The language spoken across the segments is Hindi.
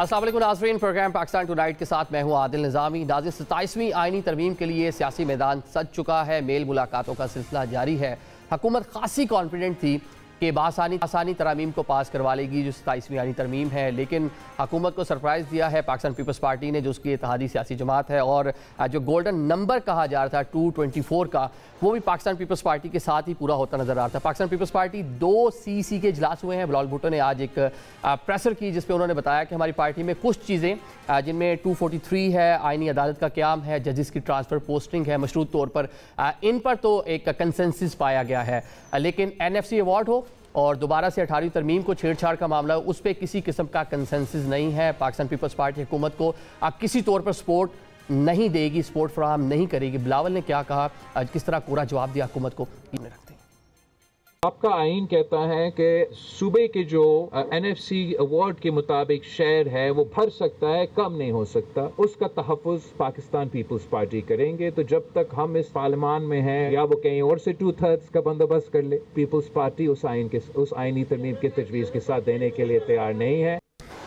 अस्सलाम वालेकुम नाज़रीन, प्रोग्राम पाकिस्तान टुनाइट के साथ मैं हूं आदिल निज़ामी। नाज़रीन, 27वीं आईनी तरमीम के लिए सियासी मैदान सज चुका है। मेल मुलाकातों का सिलसिला जारी है। हुकूमत खासी कॉन्फिडेंट थी कि आसानी तरामीम को पास करवा लेगी जो 27वीं आईनी तरमीम है, लेकिन हुकूमत को सरप्राइज़ दिया है पाकिस्तान पीपल्स पार्टी ने, जो उसकी इत्तेहादी सियासी जमात है। और जो गोल्डन नंबर कहा जा रहा था 224 का, वो भी पाकिस्तान पीपल्स पार्टी के साथ ही पूरा होता नजर आ रहा था। पाकिस्तान पीपल्स पार्टी 2 CC के इजलास हुए हैं। बिलावल भुट्टो ने आज एक प्रेसर की जिसपे उन्होंने बताया कि हमारी पार्टी में कुछ चीज़ें जिनमें 243 है, आईनी अदालत का क़याम है, जजेस की ट्रांसफ़र पोस्टिंग है, मशरूत तौर पर इन पर तो एक कंसेंसस पाया गया है, लेकिन NFC अवार्ड हो और दोबारा से 18वीं तरमीम को छेड़छाड़ का मामला है, उस पर किसी किस्म का कंसेंसस नहीं है। पाकिस्तान पीपल्स पार्टी हुकूमत को किसी तौर पर सपोर्ट नहीं देगी, सपोर्ट फराहम नहीं करेगी। बिलावल ने क्या कहा, किस तरह पूरा जवाब दिया हुकूमत को, रखते हैं। आपका आइन कहता है कि सूबे के जो NFC अवार्ड के मुताबिक शेयर है वो भर सकता है, कम नहीं हो सकता। उसका तहफ़्फ़ुज़ पाकिस्तान पीपल्स पार्टी करेंगे। तो जब तक हम इस पार्लियामान में हैं या वो कहीं और से 2/3 का बंदोबस्त कर ले, पीपल्स पार्टी उस आइनी तरमीम के तजवीज़ के साथ देने के लिए तैयार नहीं है।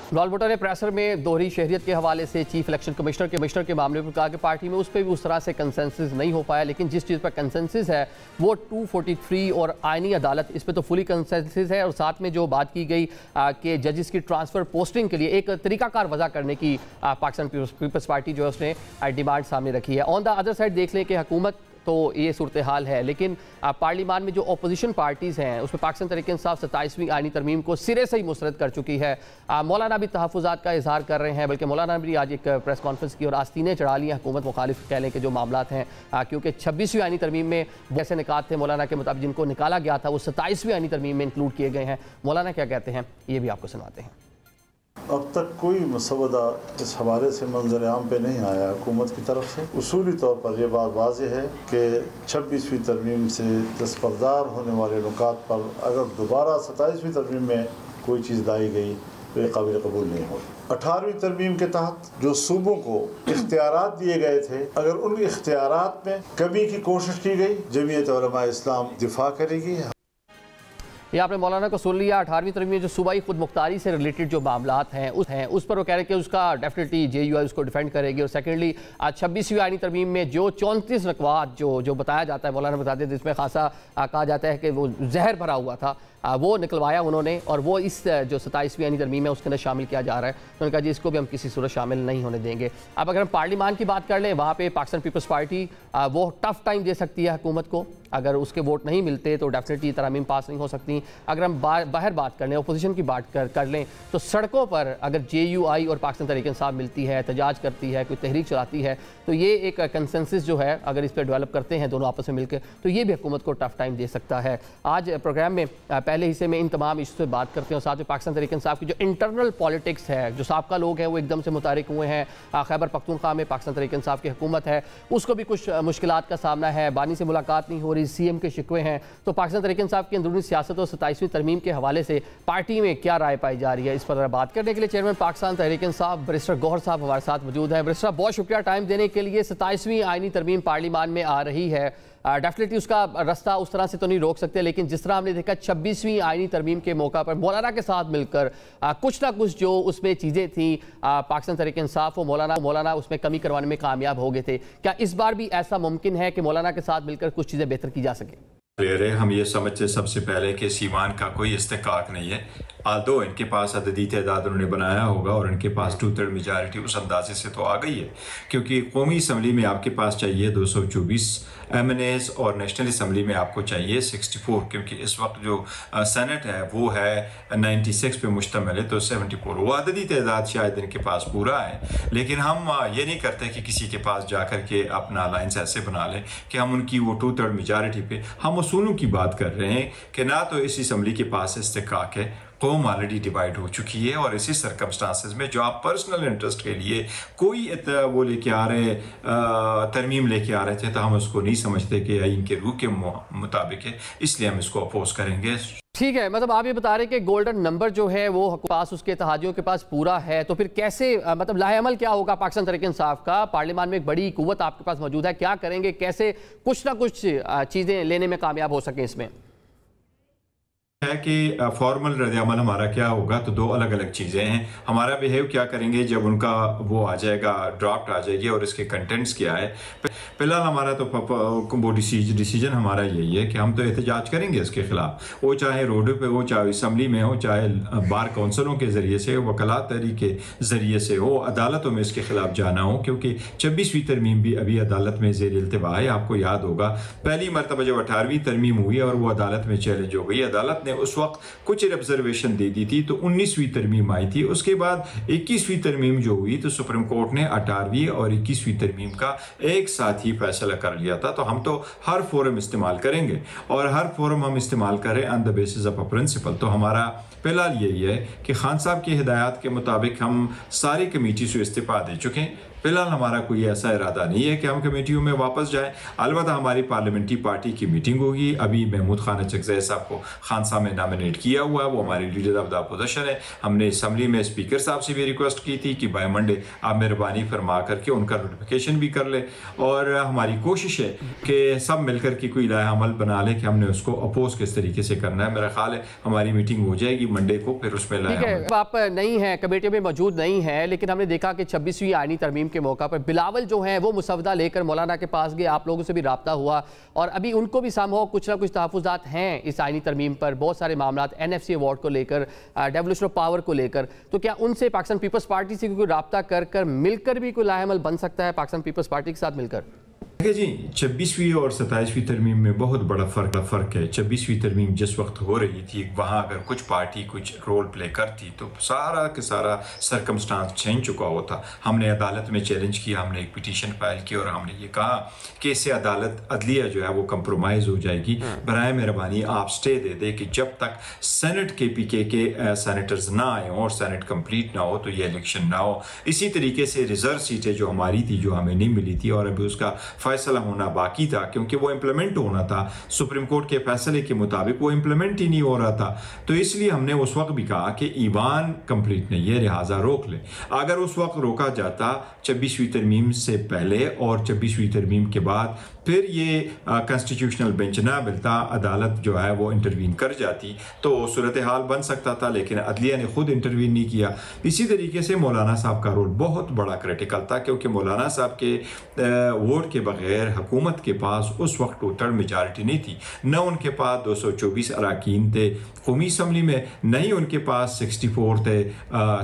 बिलावल भुट्टो ने प्रेसर में दोहरी शहरियत के हवाले से चीफ इलेक्शन कमिश्नर के मामले पर कहा कि पार्टी में उस पर भी उस तरह से कंसेंसस नहीं हो पाया, लेकिन जिस चीज़ पर कंसेंसस है वो 243 और आईनी अदालत, इस पर तो फुली कंसेंसस है। और साथ में जो बात की गई कि जजेस की ट्रांसफ़र पोस्टिंग के लिए एक तरीकाकार वजह करने की पाकिस्तान पीपल्स पार्टी जो है उसने डिमांड सामने रखी है। ऑन द अदर साइड देख लें कि हुकूमत तो ये सूरत हाल है, लेकिन पार्लियामान में जो अपोजिशन पार्टीज़ हैं उसमें पाकिस्तान तहरीक-ए-इंसाफ 27वीं आईनी तरमीम को सिरे से ही मुस्तरद कर चुकी है। मौलाना भी तहफ़्फ़ुज़ात का इजहार कर रहे हैं, बल्कि मौलाना भी आज एक प्रेस कॉन्फ्रेंस की और आस्तीनें चढ़ा ली हैं हुकूमत मुखालिफ कह लें कि जो मामलात हैं, क्योंकि 26वीं आईनी तरमीम में जैसे निकात थे मौलाना के मुताबिक जिनको निकाला गया था वो 27वीं आईनी तरमीम में इंक्लूड किए गए हैं। मौलाना क्या कहते हैं ये भी आपको सुनाते हैं। अब तक कोई मसवदा इस हवाले से मंजर आम पे नहीं आया हुकूमत की तरफ से। उसूली तौर पर यह बात वाज़ेह है कि 26वीं तरमीम से दस्तबरदार होने वाले नुकात पर अगर दोबारा 27वीं तरमीम में कोई चीज़ लाई गई तो ये काबिल कबूल नहीं होगी। 18वीं तरमीम के तहत जो सूबों को इख्तियारात दिए गए थे, अगर उन इख्तियारात में कमी की कोशिश की गई, जमीयत उलमा इस्लाम दिफा करेगी। ये आपने मौलाना को सुन लिया। 18वीं तरमीम में जो सूबाई खुद मुख्तारी से रिलेटेड जो मामलात हैं उस पर वो कह रहे हैं कि उसका डेफिनेटली JUI उसको डिफेंड करेगी। और सेकेंडली 26वीं आईनी तरमीम में जो 34 रकवात जो बताया जाता है, मौलाना बताते हैं जिसमें खासा कहा जाता है कि वो जहर भरा हुआ था, वो निकलवाया उन्होंने और वो इस जो 27वीं आईनी तरमीम है उसके अंदर शामिल किया जा रहा है। तो उन्होंने कहा जी इसको भी हम किसी सूरत शामिल नहीं होने देंगे। अब अगर हम पार्लियामान की बात कर लें, वहाँ पे पाकिस्तान पीपल्स पार्टी वो टफ टाइम दे सकती है हुकूमत को। अगर उसके वोट नहीं मिलते तो डेफिनेटली तरमीम पास नहीं हो सकती। अगर हम बाहर बात कर लें, अपोजिशन की बात कर लें, तो सड़कों पर अगर JUI और पाकिस्तान तहरीक-ए-इंसाफ मिलती है, एहतजाज करती है, कोई तहरीक चलाती है, तो ये एक कंसेंसस जो है अगर इस पर डेवलप करते हैं दोनों आपस में मिलकर, तो ये भी हुकूमत को टफ टाइम दे सकता है। आज प्रोग्राम में पहले हिस्से में इन तमाम इशू से बात करते हैं और साथ में पाकिस्तान तहरीक-ए-इंसाफ की जो इंटरनल पॉलिटिक्स है, जो साबका लोग हैं वो एकदम से मुतारिक हुए हैं। खैबर पख्तूनख्वा में पाकिस्तान तहरीक-ए-इंसाफ की हुकूमत है, उसको भी कुछ मुश्किलात का सामना है। बानी से मुलाकात नहीं हो रही, CM के शिकवे हैं। तो पाकिस्तान तहरीक-ए-इंसाफ की अंदरूनी सियासत और 27वीं तरमीम के हवाले से पार्टी में क्या राय पाई जा रही है, इस पर बात करने के लिए चेयरमैन पाकिस्तान तहरीक-ए-इंसाफ बैरिस्टर गौहर साहब हमारे साथ मौजूद हैं। बैरिस्टर बहुत शुक्रिया टाइम देने के लिए। 27वीं आईनी तरमीम पार्लियामान में आ रही है, डेफिनेटली उसका रास्ता उस तरह से तो नहीं रोक सकते, लेकिन जिस तरह हमने देखा 26वीं आईनी तरमीम के मौका पर मौलाना के साथ मिलकर कुछ ना कुछ जो उसमें चीज़ें थी पाकिस्तान तहरीक-ए-इंसाफ और मौलाना उसमें कमी करवाने में कामयाब हो गए थे। क्या इस बार भी ऐसा मुमकिन है कि मौलाना के साथ मिलकर कुछ चीज़ें बेहतर की जा सके? हम ये समझते सबसे पहले कि सीवान का कोई इस्तेकाक नहीं है, आल्दो इनके पास अददी तादाद उन्होंने बनाया होगा और इनके पास 2/3 मेजॉरिटी उस अंदाजे से तो आ गई है, क्योंकि कौमी असम्बली में आपके पास चाहिए 224 MNAs और नेशनल असम्बली में आपको चाहिए 64, क्योंकि इस वक्त जो सेनेट है वो है 96 पे मुश्तमिल है, तो 74 वो अददी तादाद शायद इनके पास पूरा है। लेकिन हम ये नहीं करते कि किसी के पास जाकर के अपना अलायंस ऐसे बना लें कि हम उनकी वो 2/3 मेजॉरिटी पे, हम उसूलों की बात कर रहे हैं कि ना तो इस असम्बली के पास इस्तेकाक है, कौम ऑलरेडी डिवाइड हो चुकी है, और इसी सर्कमस्टांसेस में जो आप पर्सनल इंटरेस्ट के लिए कोई वो लेके आ रहे तरमीम लेके आ रहे थे, तो हम उसको नहीं समझते कि आइन के रूह के मुताबिक है, इसलिए हम इसको अपोज करेंगे। ठीक है, मतलब आप ये बता रहे हैं कि गोल्डन नंबर जो है वो पास उसके इत्तेहादियों के पास पूरा है, तो फिर कैसे मतलब लाहेअमल क्या होगा पाकिस्तान तहरीक-ए-इंसाफ का? पार्लियामान में एक बड़ी कुव्वत आपके पास मौजूद है, क्या करेंगे, कैसे कुछ ना कुछ चीज़ें लेने में कामयाब हो सकें इसमें? है कि फॉर्मल रद्द-ए-अमल हमारा क्या होगा, तो दो अलग अलग चीज़ें हैं। हमारा बिहेव क्या करेंगे जब उनका वो आ जाएगा, ड्राफ्ट आ जाएगी और इसके कंटेंट्स क्या है। फिलहाल हमारा तो वो डिसीजन हमारा यही है कि हम तो एहतजाज करेंगे इसके खिलाफ, वो चाहे रोड पे हो, चाहे असम्बली में हो, चाहे बार काउंसिलों के ज़रिए से, वकलात तहरीक के ज़रिए से हो, अदालतों में इसके खिलाफ जाना हो, क्योंकि 26वीं तरमीम भी अभी अदालत में ज़ेर इल्तिवा है। आपको याद होगा पहली मरतबा जब 18वीं तरमीम हुई और वो अदालत में चैलेंज हो गई, अदालत ने उस वक्त कुछ रिजर्वेशन दे दी थी, तो 19वीं तरमीम आई थी। उसके बाद 21वीं तरमीम जो हुई तो सुप्रीम कोर्ट ने 18वीं और 21वीं तरमीम का एक साथ ही फैसला कर लिया था। तो हम तो हर फोरम इस्तेमाल करेंगे और हर फोरम हम इस्तेमाल करें on the basis of a principle. तो हमारा फिलहाल यही है कि खान साहब की हिदायत के मुताबिक हम सारी कमेटी से इस्तीफा दे चुके हैं। फिलहाल हमारा कोई ऐसा इरादा नहीं है कि हम कमेटियों में वापस जाएं। अलबत्ता हमारी पार्लियामेंट्री पार्टी की मीटिंग होगी। अभी महमूद खान अचकज़ई साहब को खान साहब ने नॉमिनेट किया हुआ है, वो हमारे लीडर ऑफ द अपोजिशन है। हमने असम्बली में स्पीकर साहब से भी रिक्वेस्ट की थी कि बाय मंडे आप मेहरबानी फरमा करके उनका नोटिफिकेशन भी कर ले, और हमारी कोशिश है कि सब मिलकर के कोई लाया अमल बना लें कि हमने उसको अपोज किस तरीके से करना है। मेरा ख्याल है हमारी मीटिंग हो जाएगी मंडे को, फिर उसमें लाया। आप नहीं हैं, कमेटी में मौजूद नहीं है, लेकिन हमने देखा कि 26वीं आईनी तरमीम के मौका पर बिलावल जो है वो मुसवदा लेकर मौलाना के पास गए, आप लोगों से भी राब्ता हुआ और अभी उनको भी संभव कुछ ना कुछ तहफ़्फ़ुज़ात हैं इस आईनी तरमीम पर, बहुत सारे मामला NFC अवार्ड को लेकर, डेवोल्यूशन ऑफ पावर को लेकर। तो क्या उनसे पाकिस्तान पीपल्स पार्टी से कोई राब्ता कर कर मिलकर भी कोई लाहेमल बन सकता है पाकिस्तान पीपल्स पार्टी के साथ मिलकर? देखिए जी, 26वीं और 27वीं तरमीम में बहुत बड़ा फ़र्क है। 26वीं तरमीम जिस वक्त हो रही थी, वहाँ अगर कुछ पार्टी कुछ रोल प्ले करती तो सारा के सारा सरकमस्टांस चेंज चुका होता। हमने अदालत में चैलेंज किया, हमने एक पिटीशन फाइल की और हमने ये कहा कि इससे अदलिया जो है वो कंप्रोमाइज़ हो जाएगी। बराए मेहरबानी आप स्टे दे दे कि जब तक सेनेट के PK के सेनेटर्स ना आए हों और सेनेट कंप्लीट ना हो तो ये इलेक्शन ना हो। इसी तरीके से रिजर्व सीटें जो हमारी थी, जो हमें नहीं मिली थी और अभी उसका फैसला होना बाकी था, क्योंकि वो इम्प्लीमेंट होना था सुप्रीम कोर्ट के फैसले के मुताबिक, वो इम्प्लीमेंट ही नहीं हो रहा था। तो इसलिए हमने उस वक्त भी कहा कि ईवान कंप्लीट नहीं है, लिहाजा रोक ले। अगर उस वक्त रोका जाता 26वीं तरमीम से पहले और 26वीं तरमीम के बाद, फिर ये कॉन्स्टिट्यूशनल बेंच ना मिलता, अदालत जो है वो इंटरवीन कर जाती, तो सूरत हाल बन सकता था, लेकिन अदलिया ने खुद इंटरवीन नहीं किया। इसी तरीके से मौलाना साहब का रोल बहुत बड़ा क्रिटिकल था, क्योंकि मौलाना साहब के वोट के बगैर हुकूमत के पास उस वक्त टोटल मेजॉरिटी नहीं थी। न उनके पास 224 अरकान थे कौमी असम्बली में, न ही उनके पास 64 थे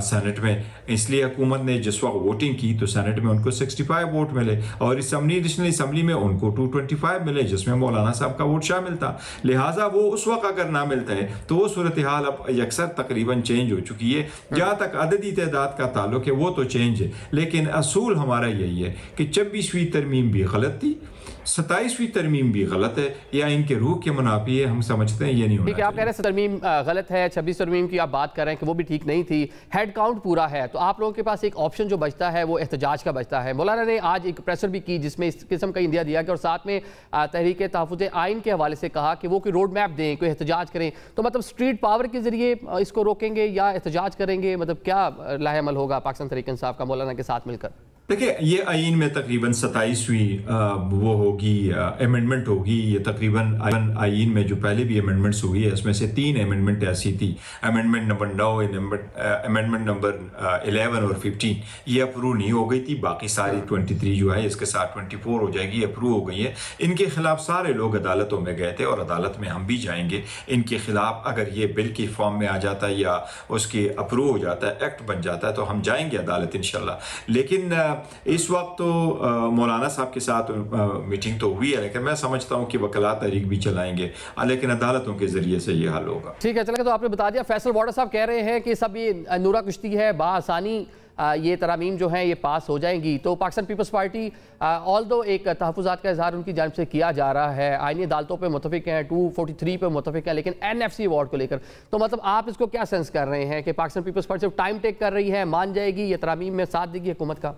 सेनेट में। इसलिए हुकूमत ने जिस वक्त वोटिंग की तो सेनेट में उनको 65 वोट मिले और नेशनल असम्बली में उनको 225 मिले, जिसमें मौलाना साहब का वोट शामिल था। लिहाजा वो उस वक्त अगर ना मिलता है तो वो सूरत हाल अब यकसर तकरीबन चेंज हो चुकी है। जहाँ तक अददी तादाद का ताल्लुक है वो तो चेंज है, लेकिन असूल हमारा यही है कि 26वीं तरमीम भी गलत थी, 27वीं तरमीम भी गलत है, या इनके रूह के मुनाफी है। हम समझते हैं ये नहीं होना चाहिए। आप कह रहे हैं तरमीम गलत है, 26 तरमीम की आप बात कर रहे हैं कि वो भी ठीक नहीं थी, हेड काउंट पूरा है, तो आप लोगों के पास एक ऑप्शन जो बचता है वो एहतजाज का बचता है। मौलाना ने आज एक प्रेसर भी की जिसमें इस किस्म का इंदिया दिया कि और साथ में तहरीक तहफ़्फ़ुज़ आइन के हवाले से कहा कि वो कोई रोड मैप दें, कोई एहतजाज करें। तो मतलब स्ट्रीट पावर के जरिए इसको रोकेंगे या एहतजाज करेंगे, मतलब क्या लाहेमल होगा पाकिस्तान तहरीक इंसाफ का मौलाना के साथ मिलकर? देखिए, ये आइन में तकरीबन 27वीं वो होगी अमेंडमेंट होगी। ये तकरीबन आइन में जो पहले भी अमेंडमेंट्स हुई है उसमें से 3 अमेंडमेंट ऐसी थी, अमेंडमेंट नंबर 9, अमेंडमेंट नंबर 11 और 15, ये अप्रूव नहीं हो गई थी। बाकी सारी 23 जो है इसके साथ 24 हो जाएगी, अप्रूव हो गई है। इनके खिलाफ सारे लोग अदालतों में गए थे और अदालत में हम भी जाएंगे इनके खिलाफ। अगर ये बिल की फॉर्म में आ जाता है या उसके अप्रूव हो जाता है, एक्ट बन जाता है, तो हम जाएंगे अदालत इंशाल्लाह। लेकिन इस वक्त तो मौलाना साहब के साथ मीटिंग तो हुई है, लेकिन मैं समझता हूँ कि वकलात तहरीक भी चलाएंगे, लेकिन अदालतों के जरिए से ये हल होगा। ठीक है, चलेगा। तो आपने बता दिया, फैसल वाडा साहब कह रहे हैं कि सब ये नूरा कुश्ती है, बाआसानी ये तरामीम जो हैं ये पास हो जाएंगी। तो पाकिस्तान पीपल्स पार्टी ऑल्दो एक तहफ़्फ़ुज़ात का इज़हार उनकी जानिब से किया जा रहा है, आईनी अदालतों पे मुतफ़िक हैं, 243 पे मुतफ़िक है, लेकिन NFC अवार्ड को लेकर तो मतलब आप इसको क्या सेंस कर रहे हैं कि पाकिस्तान पीपल्स पार्टी सिर्फ टाइम टेक कर रही है, मान जाएगी, ये तरामीम में साथ देगी हुकूमत का?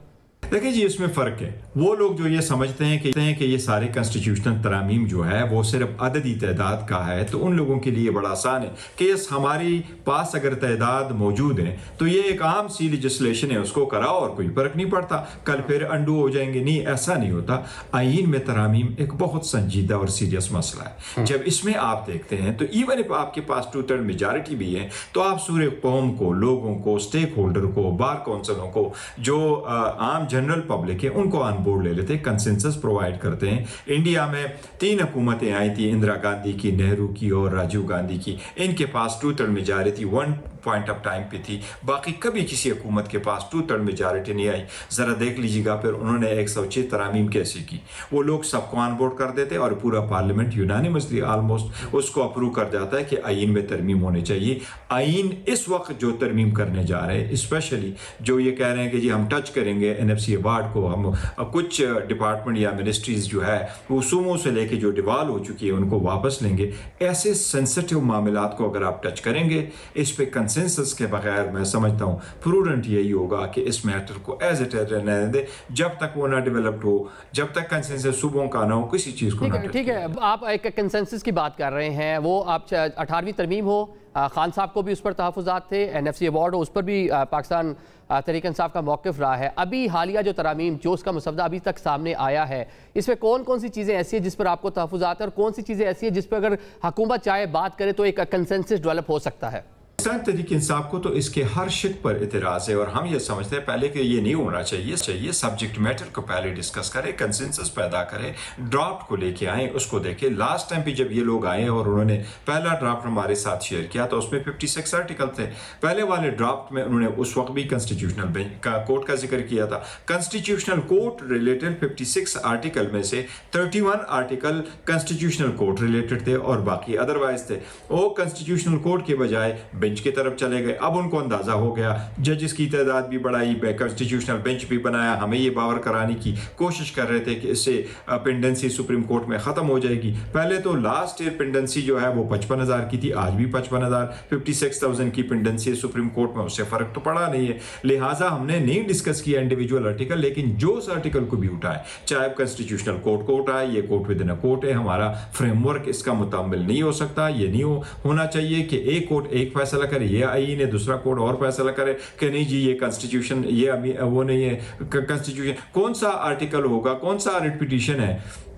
देखिए जी, इसमें फ़र्क है। वो लोग जो ये समझते हैं कि ये सारे कॉन्स्टिट्यूशनल तरामीम जो है वो सिर्फ अददी तादाद का है, तो उन लोगों के लिए बड़ा आसान है कि यस, हमारी पास अगर तादाद मौजूद है तो ये एक आम सी लेजिस्लेशन है, उसको कराओ और कोई फ़र्क नहीं पड़ता, कल फिर अंडू हो जाएंगे। नहीं, ऐसा नहीं होता। आईन में तरामीम एक बहुत संजीदा और सीरियस मसला है। जब इसमें आप देखते हैं तो इवन इफ आपके पास 2/3 मेजॉरिटी भी है तो आप सूरे कौम को, लोगों को, स्टेक होल्डर को, बार काउंसिलों को, जो आम जनरल पब्लिक है, उनको ऑन बोर्ड ले लेते हैं, कंसेंसस प्रोवाइड करते हैं। इंडिया में 3 हुकूमतें आई थी, इंदिरा गांधी की, नेहरू की और राजीव गांधी की। इनके पास 2/3 मेजॉरिटी 1 पॉइंट ऑफ टाइम पे थी, बाकी कभी किसी हुकूमत के पास 2/3 मेजॉरिटी नहीं आई। ज़रा देख लीजिएगा फिर उन्होंने 106 तरामीम कैसे की। वो लोग सबको ऑन बोर्ड कर देते और पूरा पार्लियामेंट यूनानिमसली ऑलमोस्ट उसको अप्रूव कर जाता है कि आइन में तरमीम होनी चाहिए। आइन इस वक्त जो तरमीम करने जा रहे हैं, स्पेशली जो ये कह रहे हैं कि जी हम टच करेंगे NFC अवार्ड को, हम कुछ डिपार्टमेंट या मिनिस्ट्रीज जो है वो सूमों से लेके जो डिवाल हो चुकी है उनको वापस लेंगे। ऐसे सेंसिटिव मामलात को अगर आप टच करेंगे, इस पे कंसेंसस के बगैर मैं समझता हूँ प्रूडेंट यही होगा कि इस मैटर को एज इट इज रहने दें, जब तक वो ना डेवलप्ड हो, जब तक कंसेंसस सुबह का ना हो, किसी चीज़ को ना। ठीक है, आप एक कंसेंसस की बात कर रहे हैं, वो आप 18वीं तरमीम हो, खान साहब को भी उस पर तहफ़्फ़ुज़ात थे, NFC अवार्ड हो, उस पर भी पाकिस्तान तहरीक इंसाफ का मौक़िफ़ रहा है। अभी हालिया जो तरामीम, जो उसका मसवदा अभी तक सामने आया है, इसमें कौन कौन सी चीज़ें ऐसी हैं जिस पर आपको तहफ़्फ़ुज़ात है और कौन सी चीज़ें ऐसी हैं जिस पर अगर हुकूमत चाहे बात करे तो एक कंसेंसस डेवलप हो सकता है? तहरीक इंसाफ को तो इसके हर शिक पर इतराज़ है और हम ये समझते हैं पहले कि ये नहीं होना चाहिए सब्जेक्ट मैटर को पहले डिस्कस करें, कंसेंसस पैदा करें, ड्राफ्ट को लेके आए, उसको देखें। लास्ट टाइम भी जब ये लोग आए और उन्होंने पहला ड्राफ्ट हमारे साथ शेयर किया तो उसमें 56 आर्टिकल थे। पहले वाले ड्राफ्ट में उन्होंने उस वक्त भी कॉन्स्टिट्यूशनल बेंच का कोर्ट का जिक्र किया था। कॉन्स्टिट्यूशनल कोर्ट रिलेटेड 56 आर्टिकल में से 31 आर्टिकल कॉन्स्टिट्यूशनल कोर्ट रिलेटेड थे और बाकी अदरवाइज थे। वो कॉन्स्टिट्यूशनल कोर्ट के बजाय बेंच की तरफ चले गए। अब उनको अंदाजा हो गया, जजेस की तादाद भी बढ़ाई, कॉन्स्टिट्यूशनल बेंच भी बनाया, हमें ये बावर कराने की कोशिश कर रहे थे कि इससे पेंडेंसी सुप्रीम कोर्ट में खत्म हो जाएगी। पहले तो लास्ट ईयर पेंडेंसी जो है वो 55,000 की थी, आज भी 55,000, 56,000 की पेंडेंसी सुप्रीम कोर्ट में, उससे फर्क तो पड़ा नहीं है। लिहाजा हमने नहीं डिस्कस किया इंडिविजुअल आर्टिकल, लेकिन जो उस आर्टिकल को भी उठाए, चाहे कॉन्स्टिट्यूशनल कोर्ट को उठाए, ये court with in a court है, हमारा फ्रेमवर्क इसका मुताबिल नहीं हो सकता। ये नहीं होना चाहिए कि एक कोर्ट एक फैसला करे, ये आईन है, दूसरा कोर्ट और फैसला करे कि नहीं जी ये कॉन्स्टिट्यूशन, ये वो नहीं है कॉन्स्टिट्यूशन। कौन सा आर्टिकल होगा, कौन सा रिट पिटीशन है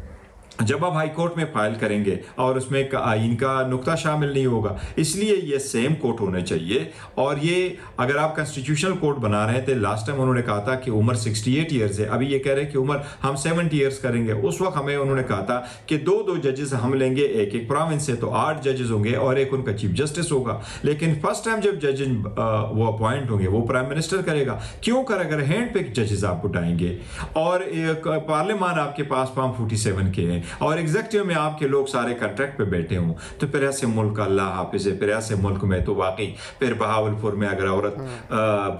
जब आप हाई कोर्ट में फाइल करेंगे और उसमें आइन का नुक्ता शामिल नहीं होगा। इसलिए ये सेम कोर्ट होने चाहिए। और ये अगर आप कॉन्स्टिट्यूशनल कोर्ट बना रहे थे, लास्ट टाइम उन्होंने कहा था कि उम्र 68 ईयर्स है, अभी ये कह रहे हैं कि उम्र हम 70 ईयर्स करेंगे। उस वक्त हमें उन्होंने कहा था कि 2-2 जजेस हम लेंगे, एक एक प्रोविंस से, तो 8 जजेस होंगे और एक उनका चीफ जस्टिस होगा। लेकिन फर्स्ट टाइम जब जजेस वो अपॉइंट होंगे वो प्राइम मिनिस्टर करेगा। क्यों कर, अगर हैंड पिक जजेस आप उठाएंगे और पार्लियामान आपके पास फॉर्म 47 के हैं और एग्जेक्टिव में आपके लोग सारे कॉन्ट्रैक्ट पे बैठे हों, तो फिर ऐसे मुल्क अल्लाह हाफिज़ है, फिर ऐसे मुल्क में तो वाकई फिर बहावलपुर में अगर औरत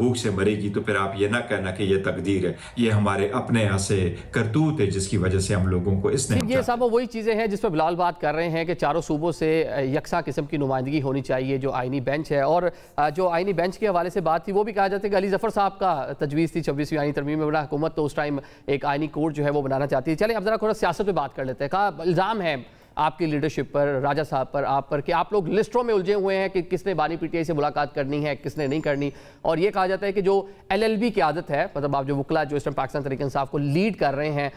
भूख से मरेगी तो फिर आप ये ना कहना कि ये तकदीर है, ये हमारे अपने यहाँ से करतूत है जिसकी वजह से हम लोगों को इसने। ये सब वही चीज़ें हैं जिस पर बिलाल बात कर रहे हैं कि चारों सूबों से यकसा किस्म की नुमाइंदगी होनी चाहिए जो आइनी बेंच है। और जो आइनी बेंच के हवाले से बात थी वो भी कहा जाता है कि अली जफर साहब का तजवीज़ थी 26वीं आइनी तरमीम में, बना हुकूमत तो उस टाइम एक आइनी कोर्ट जो है वो बनाना चाहती है। चलिए अब जरा थोड़ा सियासत पे बात कर लेते हैं। कहा इल्ज़ाम है आपकी लीडरशिप पर, राजा साहब पर, आप पर, कि आप लोग लिस्टों में उलझे हुए हैं कि किसने बानी PTI से मुलाकात करनी है, किसने नहीं करनी। और ये कहा जाता है कि जो LLB की आदत है, मतलब आप जो वकला जो इस टाइम पाकिस्तान तहरीक इंसाफ को लीड कर रहे हैं,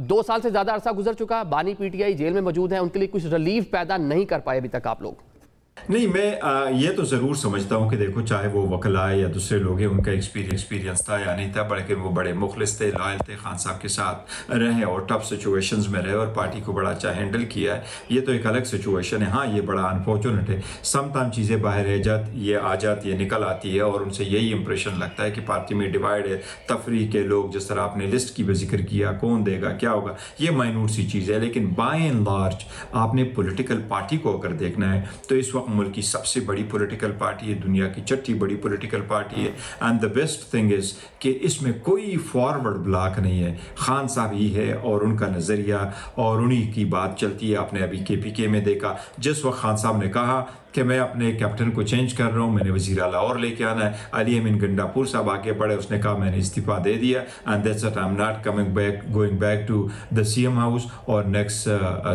2 साल से ज़्यादा अरसा गुजर चुका, बानी PTI जेल में मौजूद है, उनके लिए कुछ रिलीफ पैदा नहीं कर पाए अभी तक आप लोग। नहीं, मैं ये तो ज़रूर समझता हूँ कि देखो चाहे वो वकला या दूसरे लोग हैं, उनका एक्सपीरियंस था या नहीं था, लेकिन वो बड़े मुखलिस थे, लॉयल थे, खान साहब के साथ रहे और टफ सिचुएशंस में रहे और पार्टी को बड़ा अच्छा हैंडल किया है। ये तो एक अलग सिचुएशन है। हाँ, ये बड़ा अनफॉर्चुनेट है, समटाइम चीज़ें बाहर रह जाती, ये आ जाती है, निकल आती है और उनसे यही इंप्रेशन लगता है कि पार्टी में डिवाइड है, तफरी के लोग, जिस तरह आपने लिस्ट की भी जिक्र किया, कौन देगा क्या होगा, ये माइन्यूट सी चीज़ है। लेकिन बाय एंड लार्ज आपने पॉलिटिकल पार्टी को अगर देखना है तो इस वक्त मुल्क की सबसे बड़ी पॉलिटिकल पार्टी है, दुनिया की छठी बड़ी पॉलिटिकल पार्टी है। And the best thing is कि इसमें कोई फॉरवर्ड ब्लॉक नहीं है, खान साहब ही है और उनका नज़रिया और उन्हीं की बात चलती है। आपने अभी KPK में देखा, जिस वक्त खान साहब ने कहा कि मैं अपने कैप्टन को चेंज कर रहा हूँ, मैंने वज़ीर आला और लेके आना है, अली अमीन गंडापुर साहब आगे बढ़े, उसने कहा मैंने इस्तीफ़ा दे दिया and that's it, I am not going back to the CM house, और नेक्स्ट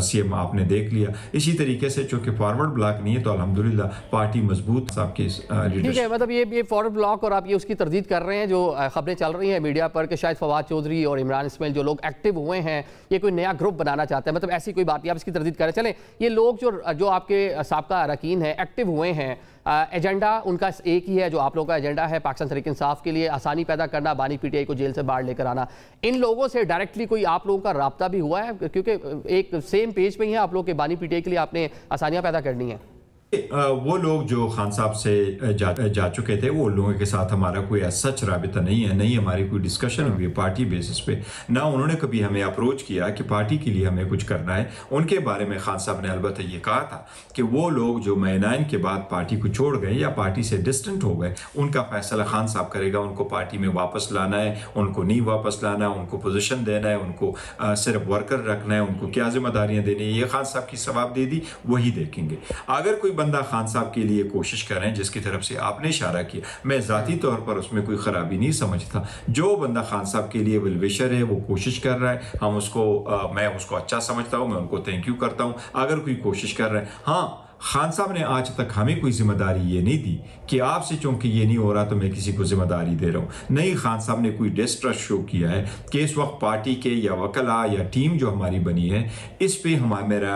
CM आपने देख लिया। इसी तरीके से चूँकि फॉरवर्ड ब्लॉक नहीं है तो अल्हम्दुलिल्लाह पार्टी मजबूत साहब के ठीक है। मतलब ये फॉरवर्ड ब्लॉक और आप ये उसकी तरदीद कर रहे हैं, जो खबरें चल रही हैं मीडिया पर कि शायद फवाद चौधरी और इमरान इस्माइल जो लोग एक्टिव हुए हैं ये कोई नया ग्रुप बनाना चाहते हैं, मतलब ऐसी कोई बात नहीं, आप इसकी तरदीद करें। चलें, ये लोग जो आपके साबका अरकान हैं एक्टिव हुए हैं, एजेंडा उनका एक ही है, जो आप लोगों का एजेंडा है पाकिस्तान तहरीक इंसाफ के लिए आसानी पैदा करना, बानी PTI को जेल से बाहर लेकर आना। इन लोगों से डायरेक्टली कोई आप लोगों का राब्ता भी हुआ है, क्योंकि एक सेम पेज पे ही है आप लोग के, बानी PTI के लिए आपने आसानियां पैदा करनी है? वो लोग जो खान साहब से जा चुके थे, वो लोगों के साथ हमारा कोई सच राबिता नहीं है, नहीं हमारी कोई डिस्कशन हुई है पार्टी बेसिस पे, ना उन्होंने कभी हमें अप्रोच किया कि पार्टी के लिए हमें कुछ करना है। उनके बारे में खान साहब ने अलबत्ता ये कहा था कि वो लोग जो महीनाइन के बाद पार्टी को छोड़ गए या पार्टी से डिस्टेंट हो गए, उनका फैसला खान साहब करेगा, उनको पार्टी में वापस लाना है, उनको नहीं वापस लाना है, उनको पोजीशन देना है, उनको सिर्फ वर्कर रखना है, उनको क्या जिम्मेदारियाँ देनी है, ये खान साहब की जवाबदेही वही देखेंगे। अगर कोई बंदा खान साहब के लिए कोशिश करें, जिसकी तरफ से आपने इशारा किया, मैं ज़ाती तौर पर उसमें कोई ख़राबी नहीं समझता। जो बंदा खान साहब के लिए वेलविशर है, वो कोशिश कर रहा है, हम उसको मैं उसको अच्छा समझता हूँ, मैं उनको थैंक यू करता हूँ। अगर कोई कोशिश कर रहा है, हाँ, खान साहब ने आज तक हमें कोई जिम्मेदारी ये नहीं दी कि आपसे चूंकि ये नहीं हो रहा तो मैं किसी को जिम्मेदारी दे रहा हूँ। नहीं, खान साहब ने कोई डिस्ट्रस्ट शो किया है कि इस वक्त पार्टी के या वकला या टीम जो हमारी बनी है, इस पे मेरा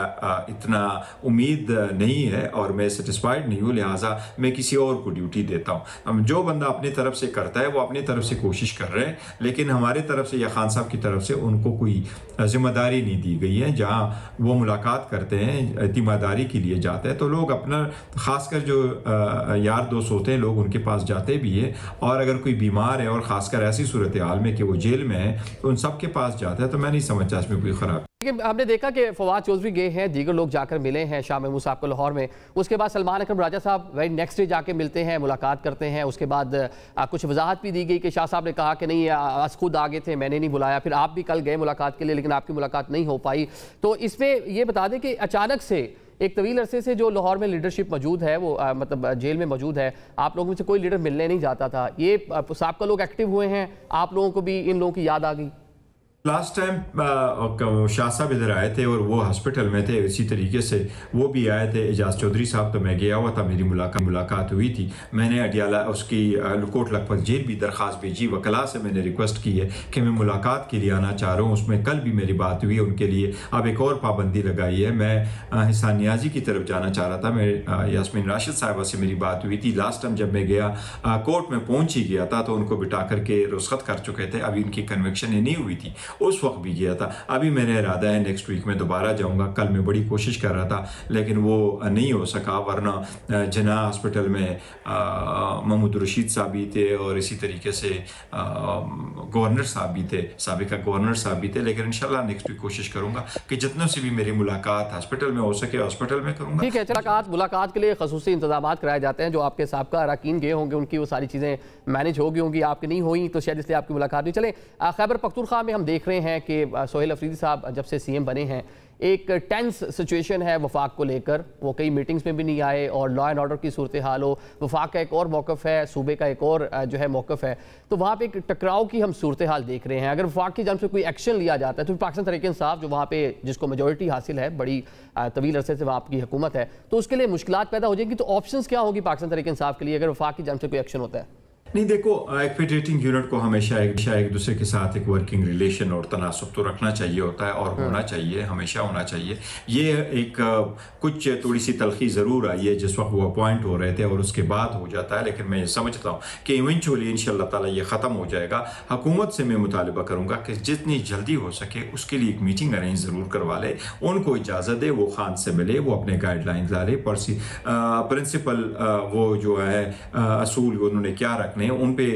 इतना उम्मीद नहीं है और मैं सेटिस्फाइड नहीं हूँ, लिहाजा मैं किसी और को ड्यूटी देता हूँ। जो बंदा अपनी तरफ से करता है वो अपनी तरफ से कोशिश कर रहे हैं, लेकिन हमारे तरफ से या खान साहब की तरफ से उनको कोई जिम्मेदारी नहीं दी गई है। जहाँ वो मुलाकात करते हैं, ईमानदारी के लिए जाते हैं, तो लोग अपना खासकर जो यार दोस्त होते हैं लोग उनके पास जाते भी है, और अगर कोई बीमार है और ख़ासकर ऐसी सूरत हाल में कि वो जेल में है तो उन सब के पास जाता है। तो मैं नहीं समझता इसमें कोई ख़राब। लेकिन हमने देखा कि फवाद चौधरी गए हैं, दीगर लोग जाकर मिले हैं शाह महमूद साहब को लाहौर में, उसके बाद सलमान अकरम राजा साहब वेरी नेक्स्ट डे जाके मिलते हैं, मुलाकात करते हैं। उसके बाद कुछ वजाहत भी दी गई कि शाह साहब ने कहा कि नहीं आज खुद आगे थे, मैंने नहीं बुलाया, फिर आप भी कल गए मुलाकात के लिए लेकिन आपकी मुलाकात नहीं हो पाई। तो इसमें ये बता दें कि अचानक से एक तवील अरसे से जो लाहौर में लीडरशिप मौजूद है, वो मतलब जेल में मौजूद है, आप लोगों में से कोई लीडर मिलने नहीं जाता था, ये साहब लोग एक्टिव हुए हैं, आप लोगों को भी इन लोगों की याद आ गई? लास्ट टाइम शाह साहब इधर आए थे और वो हॉस्पिटल में थे, इसी तरीके से वो भी आए थे। एजाज चौधरी साहब, तो मैं गया हुआ था, मेरी मुलाकात हुई थी। मैंने अडियाला उसकी कोट लखपत जेल भी दरख्वास्त भेजी, वकला से मैंने रिक्वेस्ट की है कि मैं मुलाकात के लिए आना चाह रहा हूँ। उसमें कल भी मेरी बात हुई है उनके लिए। अब एक और पाबंदी लगाई है, मैं हिसान नियाजी की तरफ जाना चाह रहा था, मैं यास्मीन राशिद साहिबा से मेरी बात हुई थी। लास्ट टाइम जब मैं गया कोर्ट में पहुँच ही गया था तो उनको बिठा करके रुख्सत कर चुके थे, अभी उनकी कन्विक्शन नहीं हुई थी, उस वक्त भी गया था। अभी मेरा इरादा है नेक्स्ट वीक में दोबारा जाऊंगा। कल मैं बड़ी कोशिश कर रहा था लेकिन वो नहीं हो सका, वरना जना हॉस्पिटल में महमूद रशीद साहब भी थे और इसी तरीके से गवर्नर साहब भी थे, साबिका गवर्नर साहब भी थे। लेकिन इंशाल्लाह नेक्स्ट वीक कोशिश करूंगा कि जितनों से भी मेरी मुलाकात हॉस्पिटल में हो सके हॉस्पिटल में करूंगा। ठीक है, मुलाकात के लिए खसूसी इंतजाम कराए जाते हैं, जो आपके साबका अरकान गए होंगे उनकी वो सारी चीज़ें मैनेज होगी होंगी, आपकी नहीं हुई तो शायद इसलिए आपकी मुलाकात नहीं। चले, खैबर पख्तूनख्वा में हम देख रहे हैं कि सोहेल अफरीदी साहब जब से CM बने हैं एक टेंस सिचुएशन है वफाक को लेकर, वो कई मीटिंग्स में भी नहीं आए और लॉ एंड ऑर्डर की सूरत हाल हो, वफाक का एक और मौक़िफ़ है, सूबे का एक और जो है मौक़िफ़ है, तो वहाँ पे एक टकराव की हम सूरत हाल देख रहे हैं। अगर वफाक की जानिब से कोई एक्शन लिया जाता है तो पाकिस्तान तहरीक इंसाफ जो वहाँ पे जिसको मेजॉरिटी हासिल है, बड़ी तवील अरसे से वहाँ आपकी हुकूमत है, तो उसके लिए मुश्किलात पैदा हो जाएंगी। तो ऑप्शंस क्या होगी पाकिस्तान तहरीक इंसाफ के लिए अगर वफाक की जानिब से कोई एक्शन होता है? नहीं, देखो, एक फेडरेटिंग यूनिट को हमेशा एक दूसरे के साथ एक वर्किंग रिलेशन और तनासब तो रखना चाहिए होता है और होना चाहिए, हमेशा होना चाहिए। ये एक कुछ थोड़ी सी तलखी ज़रूर आई है जिस वक्त वो अपॉइंट हो रहे थे और उसके बाद हो जाता है, लेकिन मैं ये समझता हूँ कि इवेंचुअली इंशाअल्लाह ताला ये ख़त्म हो जाएगा। हुकूमत से मैं मुतालिबा करूँगा कि जितनी जल्दी हो सके उसके लिए एक मीटिंग अरेंज ज़रूर करवा ले, उनको इजाज़त दे, वो खान से मिले, वो अपने गाइडलाइंस ला ले, प्रिंसिपल वो जो है असूल उन्होंने क्या रखने रखने हैं उन पे